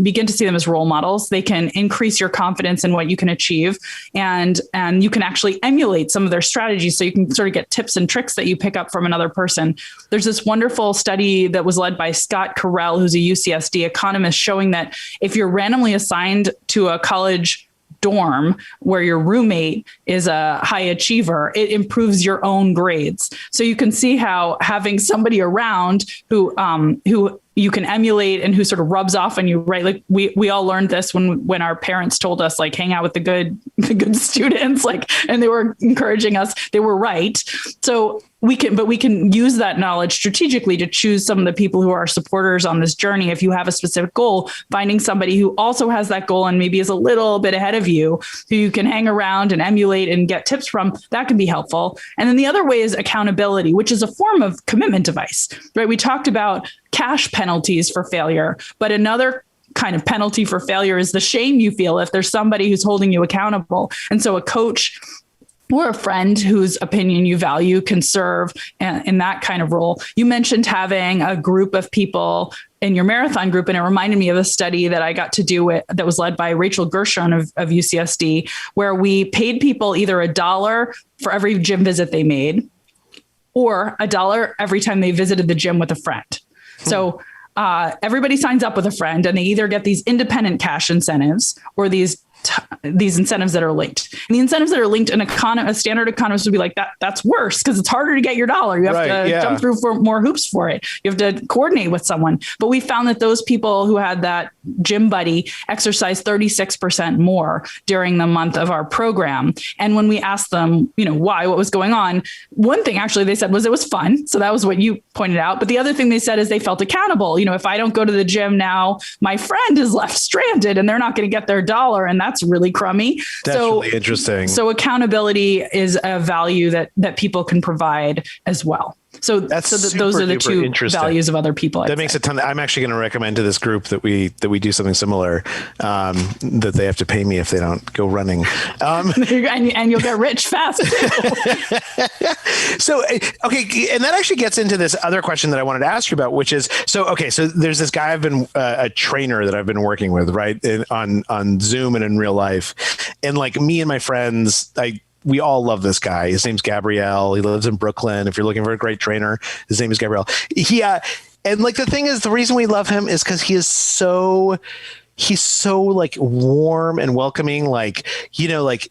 begin to see them as role models. They can increase your confidence in what you can achieve, and you can actually emulate some of their strategies. So you can sort of get tips and tricks that you pick up from another person. There's this wonderful study that was led by Scott Carell, who's a UCSD economist, showing that if you're randomly assigned to a college dorm where your roommate is a high achiever, it improves your own grades. So you can see how having somebody around who you can emulate and who sort of rubs off on you, right? Like we all learned this when our parents told us, like, hang out with the good students, like, and they were encouraging us. They were right. So we can use that knowledge strategically to choose some of the people who are supporters on this journey. If you have a specific goal, finding somebody who also has that goal and maybe is a little bit ahead of you, who you can hang around and emulate and get tips from, that can be helpful. And then the other way is accountability, which is a form of commitment device, right? We talked about cash penalties for failure, but another kind of penalty for failure is the shame you feel if there's somebody who's holding you accountable. And so a coach or a friend whose opinion you value can serve in that kind of role. You mentioned having a group of people in your marathon group, and it reminded me of a study that I got to do that was led by Rachel Gershon of UCSD, where we paid people either $1 for every gym visit they made or $1 every time they visited the gym with a friend. So everybody signs up with a friend, and they either get these independent cash incentives or these incentives that are linked. And the incentives that are linked, a standard economist would be like, that's worse because it's harder to get your dollar. You have to jump through for more hoops for it. You have to coordinate with someone. But we found that those people who had that gym buddy exercised 36% more during the month of our program. And when we asked them, why, what was going on, one thing actually they said was it was fun. So that was what you pointed out. But the other thing they said is they felt accountable. If I don't go to the gym now, my friend is left stranded and they're not going to get their dollar. And that's really crummy. That's really interesting. So accountability is a value that people can provide as well. So those are the two values of other people. That makes a ton. I'm actually going to recommend to this group that we do something similar, that they have to pay me if they don't go running. And you'll get rich fast. So, okay. And that actually gets into this other question that I wanted to ask you about, which is, so there's this guy I've been, a trainer that I've been working with, right, on Zoom and in real life. And like me and my friends, we all love this guy. His name's Gabrielle. He lives in Brooklyn. If you're looking for a great trainer, his name is Gabrielle. And like, the thing is, the reason we love him is because he's so like warm and welcoming. Like, like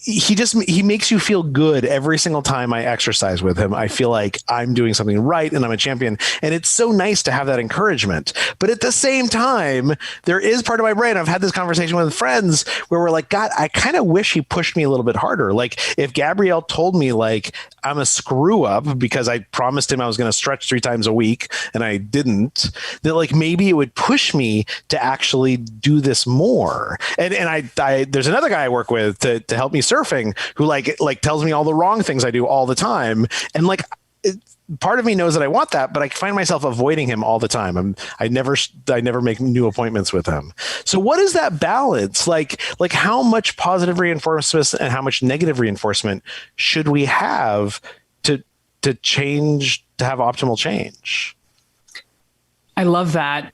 he makes you feel good every single time I exercise with him. I feel like I'm doing something right and I'm a champion. And it's so nice to have that encouragement. But at the same time, there is part of my brain. I've had this conversation with friends where we're like, God, I kind of wish he pushed me a little bit harder. Like if Gabrielle told me like I'm a screw up because I promised him I was going to stretch 3 times a week and I didn't, that like maybe it would push me to actually do this more. And I there's another guy I work with to help me surfing who like tells me all the wrong things I do all the time. And like, part of me knows that I want that, but I find myself avoiding him all the time. I never make new appointments with him. So what is that balance? Like how much positive reinforcement and how much negative reinforcement should we have to change, to have optimal change? I love that.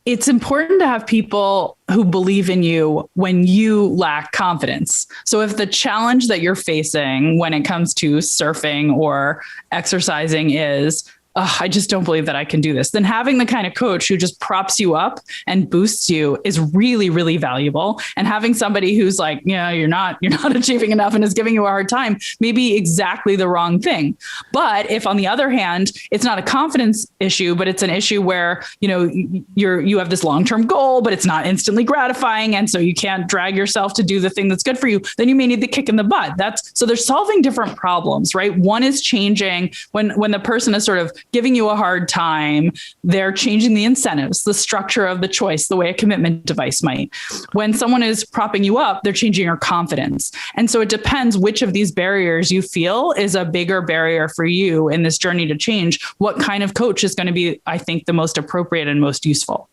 It's important to have people who believe in you when you lack confidence. So if the challenge that you're facing when it comes to surfing or exercising is, I just don't believe that I can do this, then having the kind of coach who just props you up and boosts you is really, really valuable. And having somebody who's like, you're not achieving enough and is giving you a hard time may be exactly the wrong thing. But if on the other hand, it's not a confidence issue, but it's an issue where, you have this long-term goal, but it's not instantly gratifying. And so you can't drag yourself to do the thing that's good for you. Then you may need the kick in the butt. So they're solving different problems, right? One is changing when the person is sort of giving you a hard time, they're changing the incentives, the structure of the choice, the way a commitment device might. When someone is propping you up, they're changing your confidence. And so it depends which of these barriers you feel is a bigger barrier for you in this journey to change. What kind of coach is going to be, I think, the most appropriate and most useful?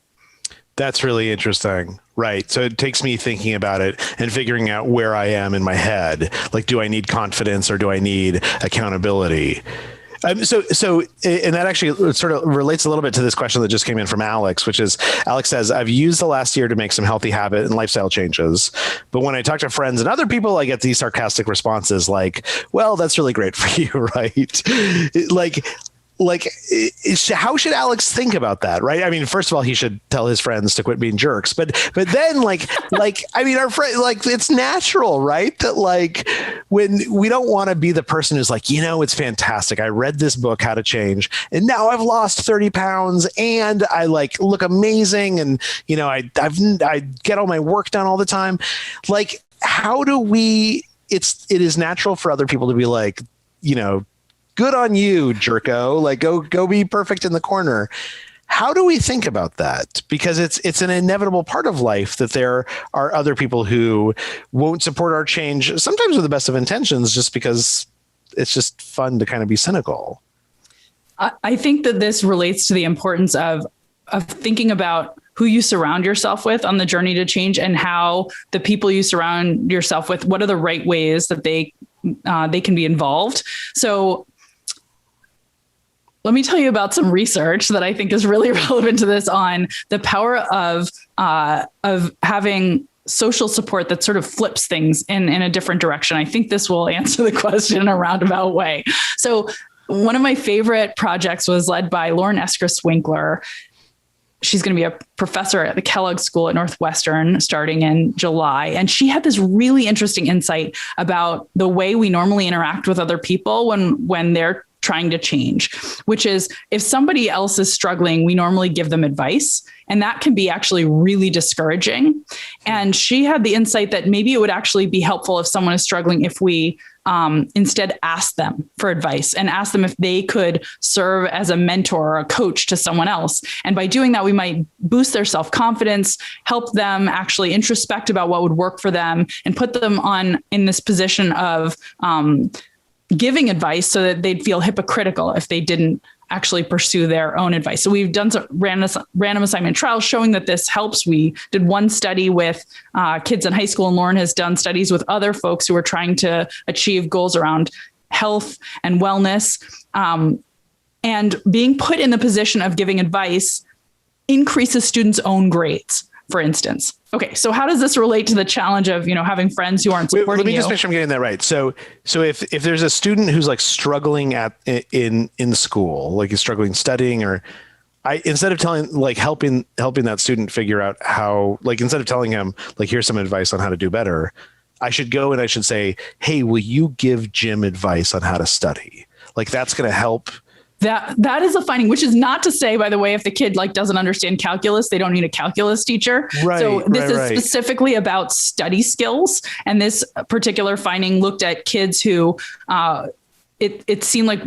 That's really interesting. Right. So it takes me thinking about it and figuring out where I am in my head. Like, do I need confidence or do I need accountability? And that actually sort of relates a little bit to this question that just came in from Alex, which is, Alex says, I've used the last year to make some healthy habit and lifestyle changes. But when I talk to friends and other people, I get these sarcastic responses like, well, that's really great for you, right? like, how should Alex think about that? Right. I mean, first of all, he should tell his friends to quit being jerks, but then I mean, our friend, like, it's natural, right? That like, when we don't want to be the person who's like, it's fantastic. I read this book, How to Change, and now I've lost 30 pounds and I like look amazing. And, I get all my work done all the time. Like, how do it is natural for other people to be like, good on you, jerko, like go be perfect in the corner. How do we think about that? Because it's an inevitable part of life that there are other people who won't support our change, sometimes with the best of intentions, just because it's just fun to kind of be cynical. I think that this relates to the importance of thinking about who you surround yourself with on the journey to change, and how the people you surround yourself with, what are the right ways that they can be involved. So let me tell you about some research that I think is really relevant to this on the power of having social support that sort of flips things in a different direction. I think this will answer the question in a roundabout way. So one of my favorite projects was led by Lauren Eskris-Winkler. She's going to be a professor at the Kellogg School at Northwestern starting in July. And she had this really interesting insight about the way we normally interact with other people when they're trying to change, which is if somebody else is struggling, we normally give them advice. And that can be actually really discouraging. And she had the insight that maybe it would actually be helpful if someone is struggling if we instead ask them for advice and ask them if they could serve as a mentor or a coach to someone else. And by doing that, we might boost their self-confidence, help them actually introspect about what would work for them, and put them in this position of giving advice so that they'd feel hypocritical if they didn't actually pursue their own advice. So we've done some random assignment trials showing that this helps. We did one study with kids in high school, and Lauren has done studies with other folks who are trying to achieve goals around health and wellness. And being put in the position of giving advice increases students' own grades, for instance. Okay, so how does this relate to the challenge of having friends who aren't supporting you? Let me just make sure I'm getting that right. So if there's a student who's like struggling in school, like he's struggling studying, or instead of helping that student figure out how, like, instead of telling him like, here's some advice on how to do better, I should go and I should say, hey, will you give Jim advice on how to study? Like, that's going to help. That is a finding, which is not to say, by the way, if the kid doesn't understand calculus, they don't need a calculus teacher. Right, so this is right. Specifically about study skills. And this particular finding looked at kids who it seemed like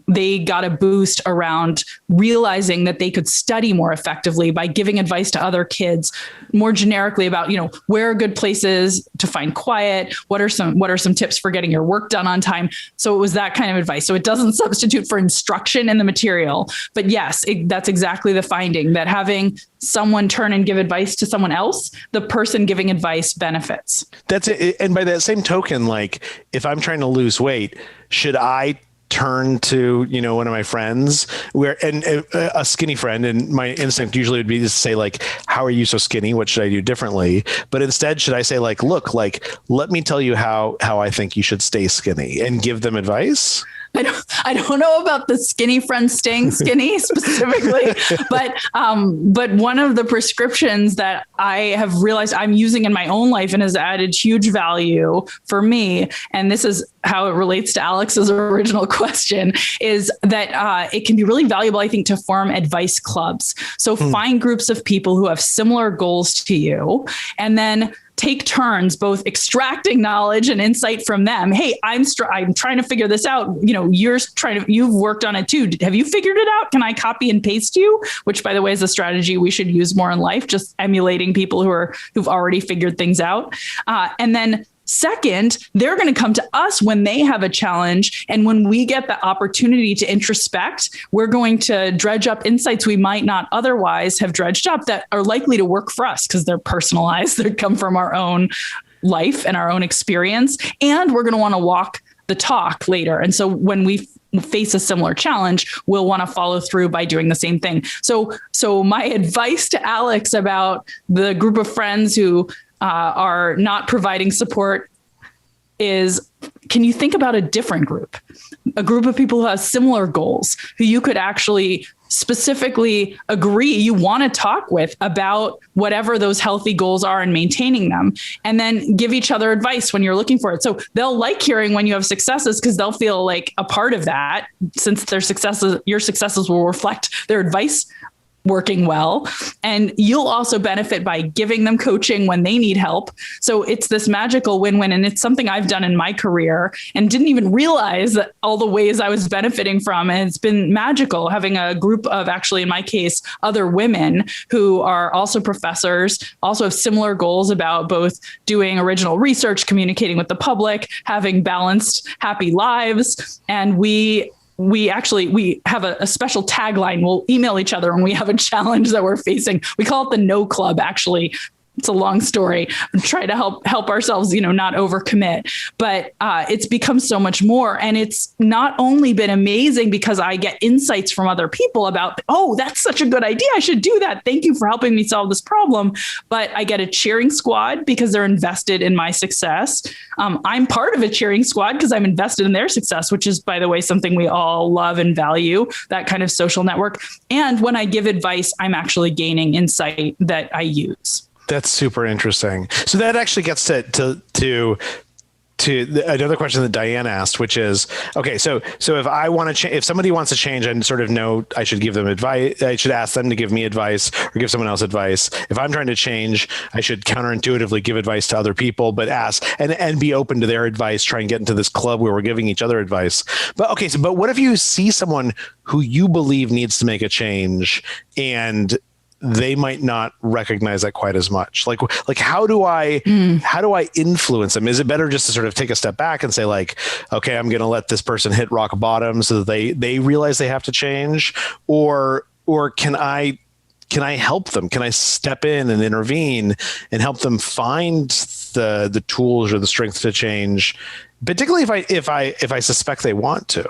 they got a boost around realizing that they could study more effectively by giving advice to other kids more generically about, where are good places to find quiet? What are some tips for getting your work done on time? So it was that kind of advice. So it doesn't substitute for instruction in the material, but yes, that's exactly the finding, that having someone turn and give advice to someone else, the person giving advice benefits. That's it. And by that same token, like, if I'm trying to lose weight, should I turn to, one of my friends and a skinny friend, and my instinct usually would be to say like, how are you so skinny? What should I do differently? But instead, should I say like, look, like, let me tell you how I think you should stay skinny, and give them advice? I don't know about the skinny friend staying skinny specifically, but one of the prescriptions that I have realized I'm using in my own life and has added huge value for me, and this is how it relates to Alex's original question, is that it can be really valuable, I think, to form advice clubs. So find groups of people who have similar goals to you, and then take turns both extracting knowledge and insight from them. Hey, I'm trying to figure this out. You've worked on it too. Have you figured it out? Can I copy and paste you? Which, by the way, is a strategy we should use more in life, just emulating people who've already figured things out. And then second, they're going to come to us when they have a challenge. And when we get the opportunity to introspect, we're going to dredge up insights we might not otherwise have dredged up that are likely to work for us because they're personalized. They come from our own life and our own experience. And we're going to want to walk the talk later. And so when we face a similar challenge, we'll want to follow through by doing the same thing. So my advice to Alex about the group of friends who are not providing support is can you think about a different group, a group of people who have similar goals, who you could actually specifically agree you want to talk with about whatever those healthy goals are and maintaining them, and then give each other advice when you're looking for it. So they'll like hearing when you have successes because they'll feel like a part of that, since their successes, your successes will reflect their advice working well. And you'll also benefit by giving them coaching when they need help. So it's this magical win-win. And it's something I've done in my career and didn't even realize that all the ways I was benefiting from. And it's been magical having a group of, actually, in my case, other women who are also professors, also have similar goals about both doing original research, communicating with the public, having balanced, happy lives. And we have a special tagline. We'll email each other when we have a challenge that we're facing. We call it the No Club, actually. It's a long story. Try to help ourselves, not overcommit. But it's become so much more. And it's not only been amazing because I get insights from other people about, oh, that's such a good idea. I should do that. Thank you for helping me solve this problem. But I get a cheering squad because they're invested in my success. I'm part of a cheering squad because I'm invested in their success, which is, by the way, something we all love and value, that kind of social network. And when I give advice, I'm actually gaining insight that I use. That's super interesting. So that actually gets to another question that Diane asked, which is, okay, so if I want to if somebody wants to change, I sort of know I should give them advice. I should ask them to give me advice or give someone else advice. If I'm trying to change, I should counterintuitively give advice to other people, but ask and be open to their advice, try and get into this club where we're giving each other advice. But okay, but what if you see someone who you believe needs to make a change and they might not recognize that quite as much? Like how do I influence them? Is it better just to sort of take a step back and say, like, okay, I'm going to let this person hit rock bottom so that they realize they have to change? Or can I help them? Can I step in and intervene and help them find the tools or the strength to change, particularly if I suspect they want to?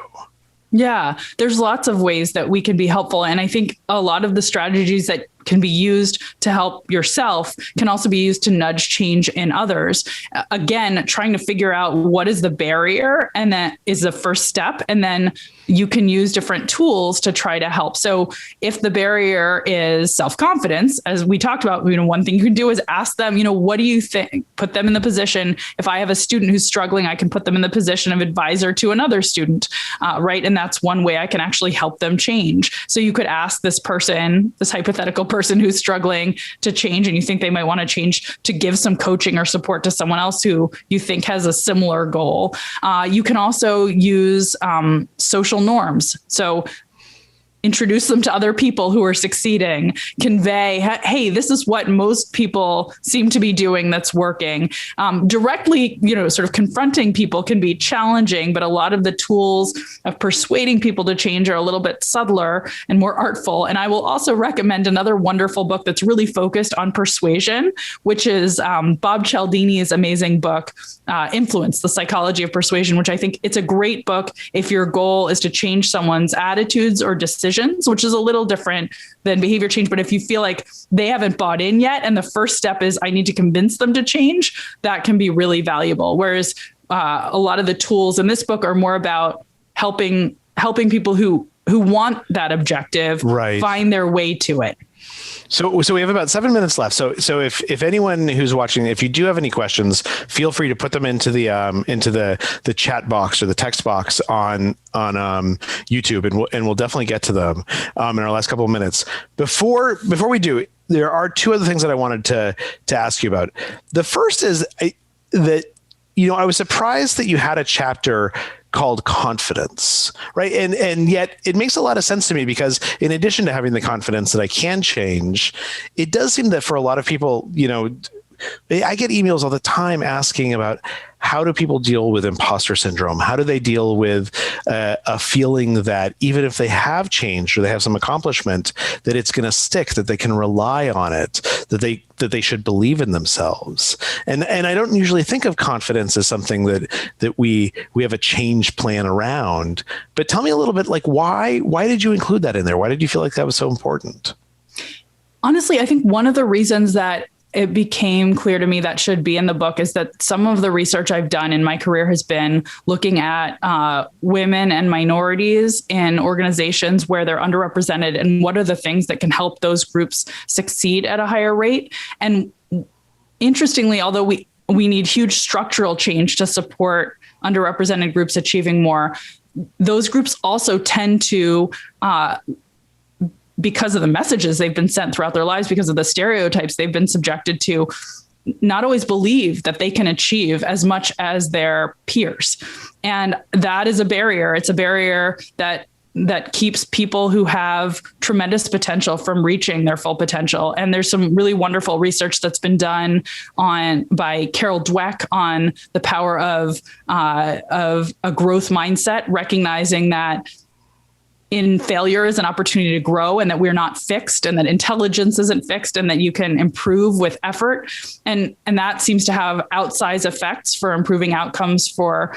Yeah, there's lots of ways that we can be helpful. And I think a lot of the strategies that can be used to help yourself can also be used to nudge change in others. Again, trying to figure out what is the barrier, and that is the first step. And then you can use different tools to try to help. So if the barrier is self-confidence, as we talked about, one thing you can do is ask them, what do you think? Put them in the position. If I have a student who's struggling, I can put them in the position of advisor to another student, right? And that's one way I can actually help them change. So you could ask this person, this hypothetical person who's struggling to change, and you think they might want to change, to give some coaching or support to someone else who you think has a similar goal. You can also use social norms. So introduce them to other people who are succeeding, convey, hey, this is what most people seem to be doing that's working. Directly, sort of confronting people can be challenging, but a lot of the tools of persuading people to change are a little bit subtler and more artful. And I will also recommend another wonderful book that's really focused on persuasion, which is Bob Cialdini's amazing book, Influence, The Psychology of Persuasion, which I think it's a great book if your goal is to change someone's attitudes or decisions, which is a little different than behavior change. But if you feel like they haven't bought in yet, and the first step is I need to convince them to change, that can be really valuable. Whereas a lot of the tools in this book are more about helping people who want that objective, right, find their way to it. So we have about 7 minutes left. So if anyone who's watching, if you do have any questions, feel free to put them into the chat box or the text box on YouTube, and we'll definitely get to them in our last couple of minutes. Before we do, there are two other things that I wanted to ask you about. The first is that I was surprised that you had a chapter called confidence, right? And yet it makes a lot of sense to me, because in addition to having the confidence that I can change, it does seem that for a lot of people, I get emails all the time asking about how do people deal with imposter syndrome? How do they deal with a feeling that even if they have changed or they have some accomplishment, that it's going to stick, that they can rely on it, that they should believe in themselves. And I don't usually think of confidence as something that we have a change plan around. But tell me a little bit, like, why did you include that in there? Why did you feel like that was so important? Honestly, I think one of the reasons that it became clear to me that should be in the book is that some of the research I've done in my career has been looking at women and minorities in organizations where they're underrepresented, and what are the things that can help those groups succeed at a higher rate. And interestingly, although we need huge structural change to support underrepresented groups achieving more, those groups also tend to, because of the messages they've been sent throughout their lives, because of the stereotypes they've been subjected to, not always believe that they can achieve as much as their peers. And that is a barrier. It's a barrier that keeps people who have tremendous potential from reaching their full potential. And there's some really wonderful research that's been done by Carol Dweck on the power of a growth mindset, recognizing that in failure is an opportunity to grow, and that we're not fixed, and that intelligence isn't fixed, and that you can improve with effort. And that seems to have outsized effects for improving outcomes for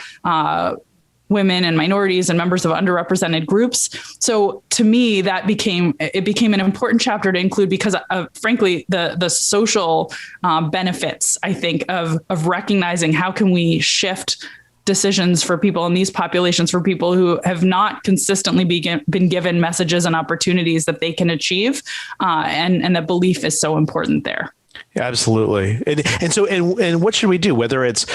women and minorities and members of underrepresented groups. So to me, that became an important chapter to include because of, frankly, the social benefits, I think, of recognizing how can we shift decisions for people in these populations, for people who have not consistently been given messages and opportunities that they can achieve. And the belief is so important there. Yeah, absolutely. And what should we do? Whether it's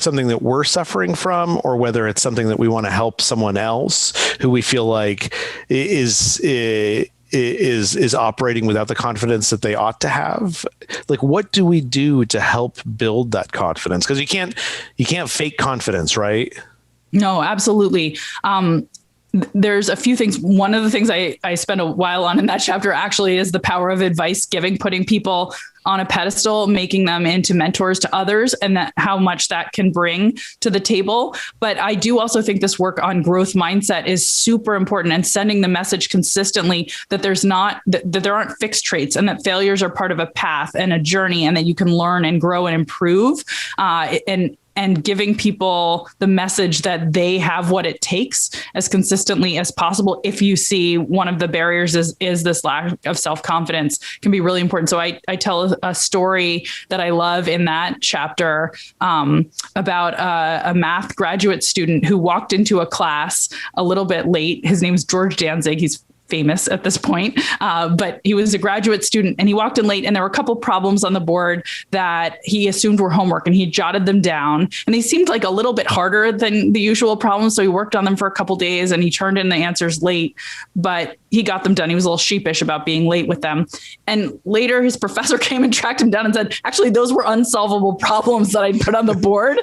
something that we're suffering from, or whether it's something that we want to help someone else who we feel like is operating without the confidence that they ought to have. Like, what do we do to help build that confidence? Because you can't fake confidence, right? No, absolutely. There's a few things. One of the things I spent a while on in that chapter actually is the power of advice giving, putting people on a pedestal, making them into mentors to others, and that how much that can bring to the table. But I do also think this work on growth mindset is super important, and sending the message consistently that that there aren't fixed traits, and that failures are part of a path and a journey, and that you can learn and grow and improve. And giving people the message that they have what it takes as consistently as possible. If you see one of the barriers is this lack of self-confidence, can be really important. So I tell a story that I love in that chapter about a math graduate student who walked into a class a little bit late. His name is George Danzig. He's famous at this point, but he was a graduate student, and he walked in late, and there were a couple problems on the board that he assumed were homework, and he jotted them down, and they seemed like a little bit harder than the usual problems. So he worked on them for a couple days, and he turned in the answers late, but he got them done. He was a little sheepish about being late with them. And later his professor came and tracked him down and said, actually, those were unsolvable problems that I put on the board.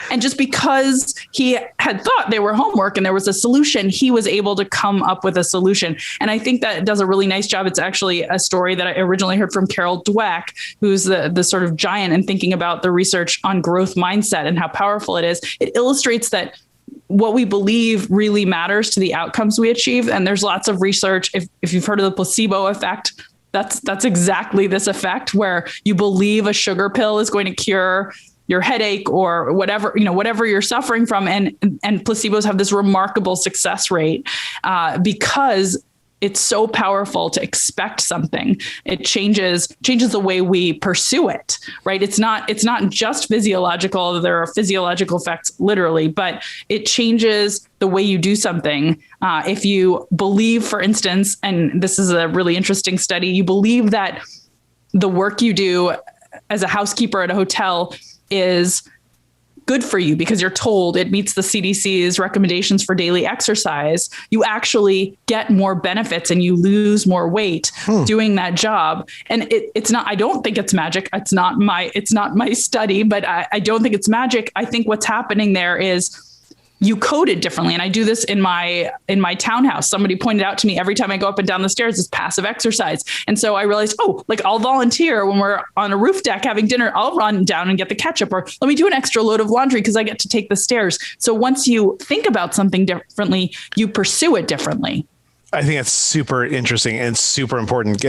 And just because he had thought they were homework and there was a solution, he was able to come up with a solution. And I think that does a really nice job. It's actually a story that I originally heard from Carol Dweck, who's the sort of giant in thinking about the research on growth mindset and how powerful it is. It illustrates that what we believe really matters to the outcomes we achieve. And there's lots of research. If you've heard of the placebo effect, that's exactly this effect where you believe a sugar pill is going to cure your headache or whatever you're suffering from. And placebos have this remarkable success rate because it's so powerful to expect something. It changes the way we pursue it, right? It's not just physiological. There are physiological effects literally, but it changes the way you do something. If you believe, for instance, and this is a really interesting study, you believe that the work you do as a housekeeper at a hotel is good for you because you're told it meets the CDC's recommendations for daily exercise, you actually get more benefits and you lose more weight doing that job. And it's not, I don't think it's magic. It's not my study, but I don't think it's magic. I think what's happening there is you code it differently. And I do this in my townhouse. Somebody pointed out to me every time I go up and down the stairs is passive exercise. And so I realized, I'll volunteer when we're on a roof deck having dinner. I'll run down and get the ketchup, or let me do an extra load of laundry because I get to take the stairs. So once you think about something differently, you pursue it differently. I think that's super interesting and super important.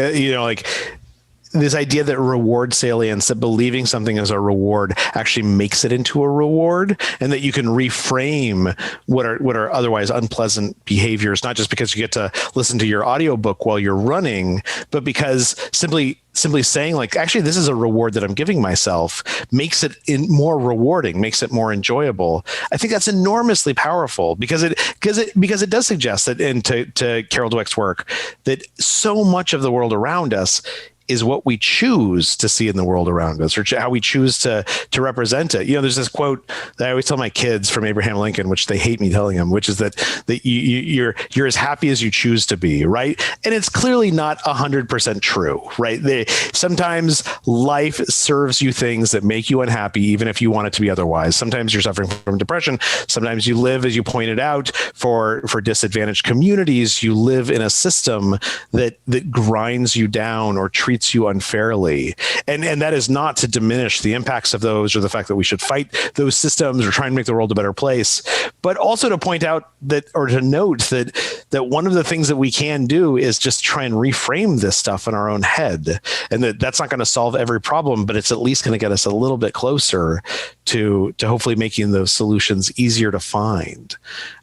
this idea that reward salience, that believing something is a reward actually makes it into a reward, and that you can reframe what are otherwise unpleasant behaviors, not just because you get to listen to your audiobook while you're running, but because simply saying like, actually, this is a reward that I'm giving myself makes it more rewarding, makes it more enjoyable. I think that's enormously powerful because it does suggest that, and to Carol Dweck's work, that so much of the world around us is what we choose to see in the world around us, or how we choose to represent it. There's this quote that I always tell my kids from Abraham Lincoln, which they hate me telling them, which is that you're as happy as you choose to be, right? And it's clearly not 100% true, right? Sometimes life serves you things that make you unhappy, even if you want it to be otherwise. Sometimes you're suffering from depression. Sometimes you live, as you pointed out, for disadvantaged communities. You live in a system that grinds you down or treats you unfairly. And that is not to diminish the impacts of those, or the fact that we should fight those systems or try and make the world a better place, but also to point out that, or to note that one of the things that we can do is just try and reframe this stuff in our own head. And that's not going to solve every problem, but it's at least going to get us a little bit closer to hopefully making those solutions easier to find.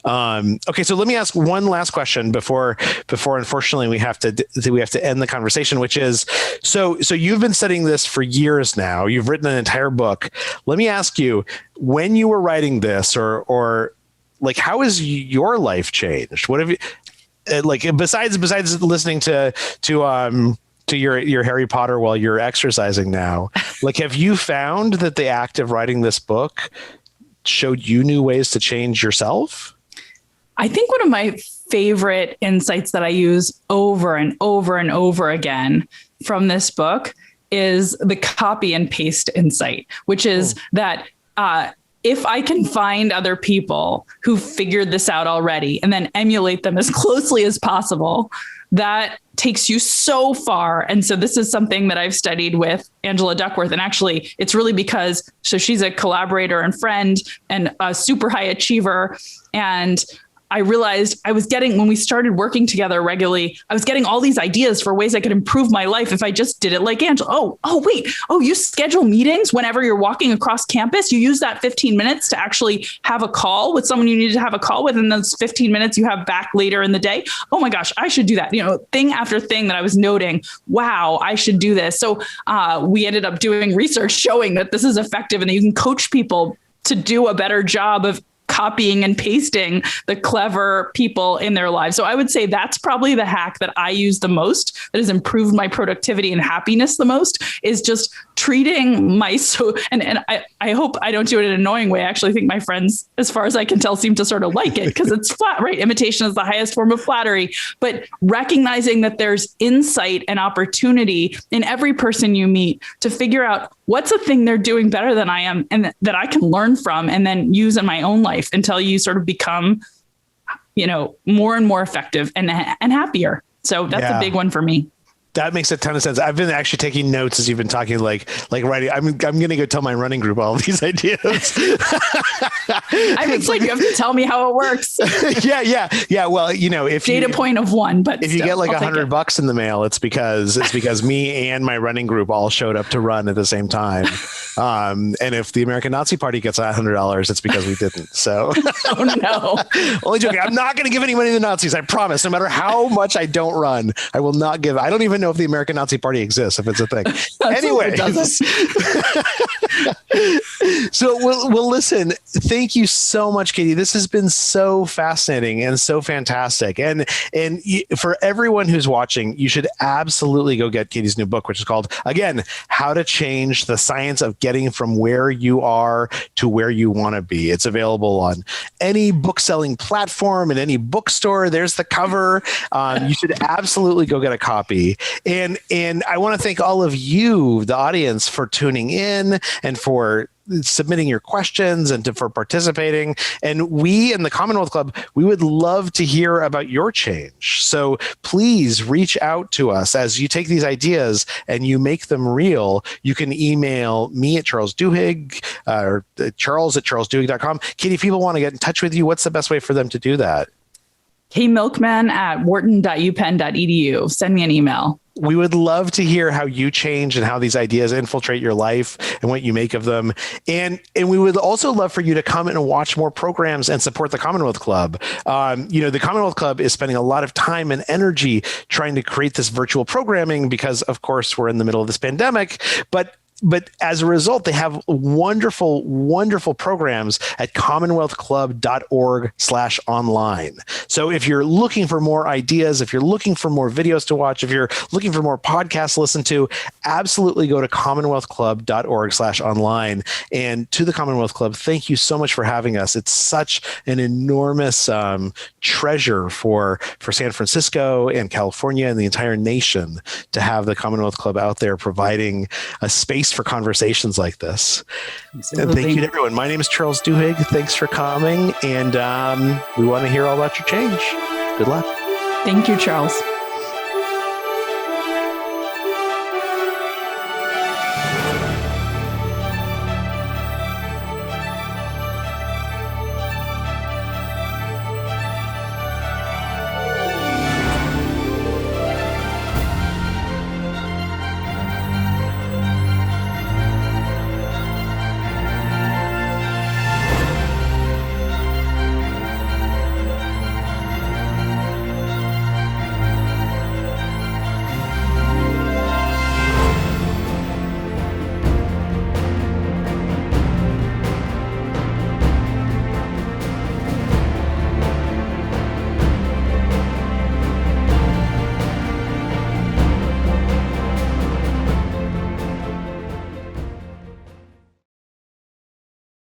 Okay, so let me ask one last question before unfortunately we have to end the conversation, which is, so you've been studying this for years now. You've written an entire book. Let me ask you, when you were writing this, or like, how has your life changed? What have you, like, besides listening to your Harry Potter while you're exercising now, like, have you found that the act of writing this book showed you new ways to change yourself? I think one of my favorite insights that I use over and over and over again from this book is the copy and paste insight, which is that if I can find other people who figured this out already and then emulate them as closely as possible, that takes you so far. And so this is something that I've studied with Angela Duckworth. And actually, it's really because, so she's a collaborator and friend and a super high achiever. And I realized when we started working together regularly, I was getting all these ideas for ways I could improve my life if I just did it like Angela. You schedule meetings whenever you're walking across campus. You use that 15 minutes to actually have a call with someone you need to have a call with. And those 15 minutes you have back later in the day. Oh my gosh, I should do that. Thing after thing that I was noting, wow, I should do this. So we ended up doing research showing that this is effective and that you can coach people to do a better job of copying and pasting the clever people in their lives. So I would say that's probably the hack that I use the most, that has improved my productivity and happiness the most, is just treating and I hope I don't do it in an annoying way. I actually think my friends, as far as I can tell, seem to sort of like it because it's flat, right? Imitation is the highest form of flattery, but recognizing that there's insight and opportunity in every person you meet to figure out what's a thing they're doing better than I am and that I can learn from and then use in my own life until you sort of become, more and more effective and happier. So that's a big one for me. That makes a ton of sense. I've been actually taking notes as you've been talking, like writing. I'm going to go tell my running group all of these ideas. I mean, you have to tell me how it works. Yeah. Well, if data point of one, but if you get like $100 in the mail, it's because me and my running group all showed up to run at the same time. And if the American Nazi Party gets $100, it's because we didn't. So, oh no, only joking. I'm not going to give any money to the Nazis. I promise. No matter how much I don't run, I will not give. I don't even know if the American Nazi Party exists, if it's a thing. Anyway, so well, listen, thank you so much, Katie. This has been so fascinating and so fantastic. And for everyone who's watching, you should absolutely go get Katie's new book, which is called, again, How to Change the Science of Getting from Where You Are to Where You Want to Be. It's available on any book selling platform and any bookstore. There's the cover. You should absolutely go get a copy. And I want to thank all of you, the audience, for tuning in and for submitting your questions and for participating. And we in the Commonwealth Club, we would love to hear about your change. So please reach out to us as you take these ideas and you make them real. You can email me at Charles Duhigg or charles@charlesduhigg.com. Katie, if people want to get in touch with you, what's the best way for them to do that? kmilkman@wharton.upenn.edu. Send me an email. We would love to hear how you change and how these ideas infiltrate your life and what you make of them. And we would also love for you to come and watch more programs and support the Commonwealth Club. The Commonwealth Club is spending a lot of time and energy trying to create this virtual programming because, of course, we're in the middle of this pandemic. But as a result, they have wonderful, wonderful programs at commonwealthclub.org/online. So if you're looking for more ideas, if you're looking for more videos to watch, if you're looking for more podcasts to listen to, absolutely go to commonwealthclub.org/online. And to the Commonwealth Club, thank you so much for having us. It's such an enormous treasure for San Francisco and California and the entire nation to have the Commonwealth Club out there providing a space for conversations like this. Absolutely. And thank you to everyone. My name is Charles Duhigg. Thanks for coming. And we want to hear all about your change. Good luck. Thank you, Charles.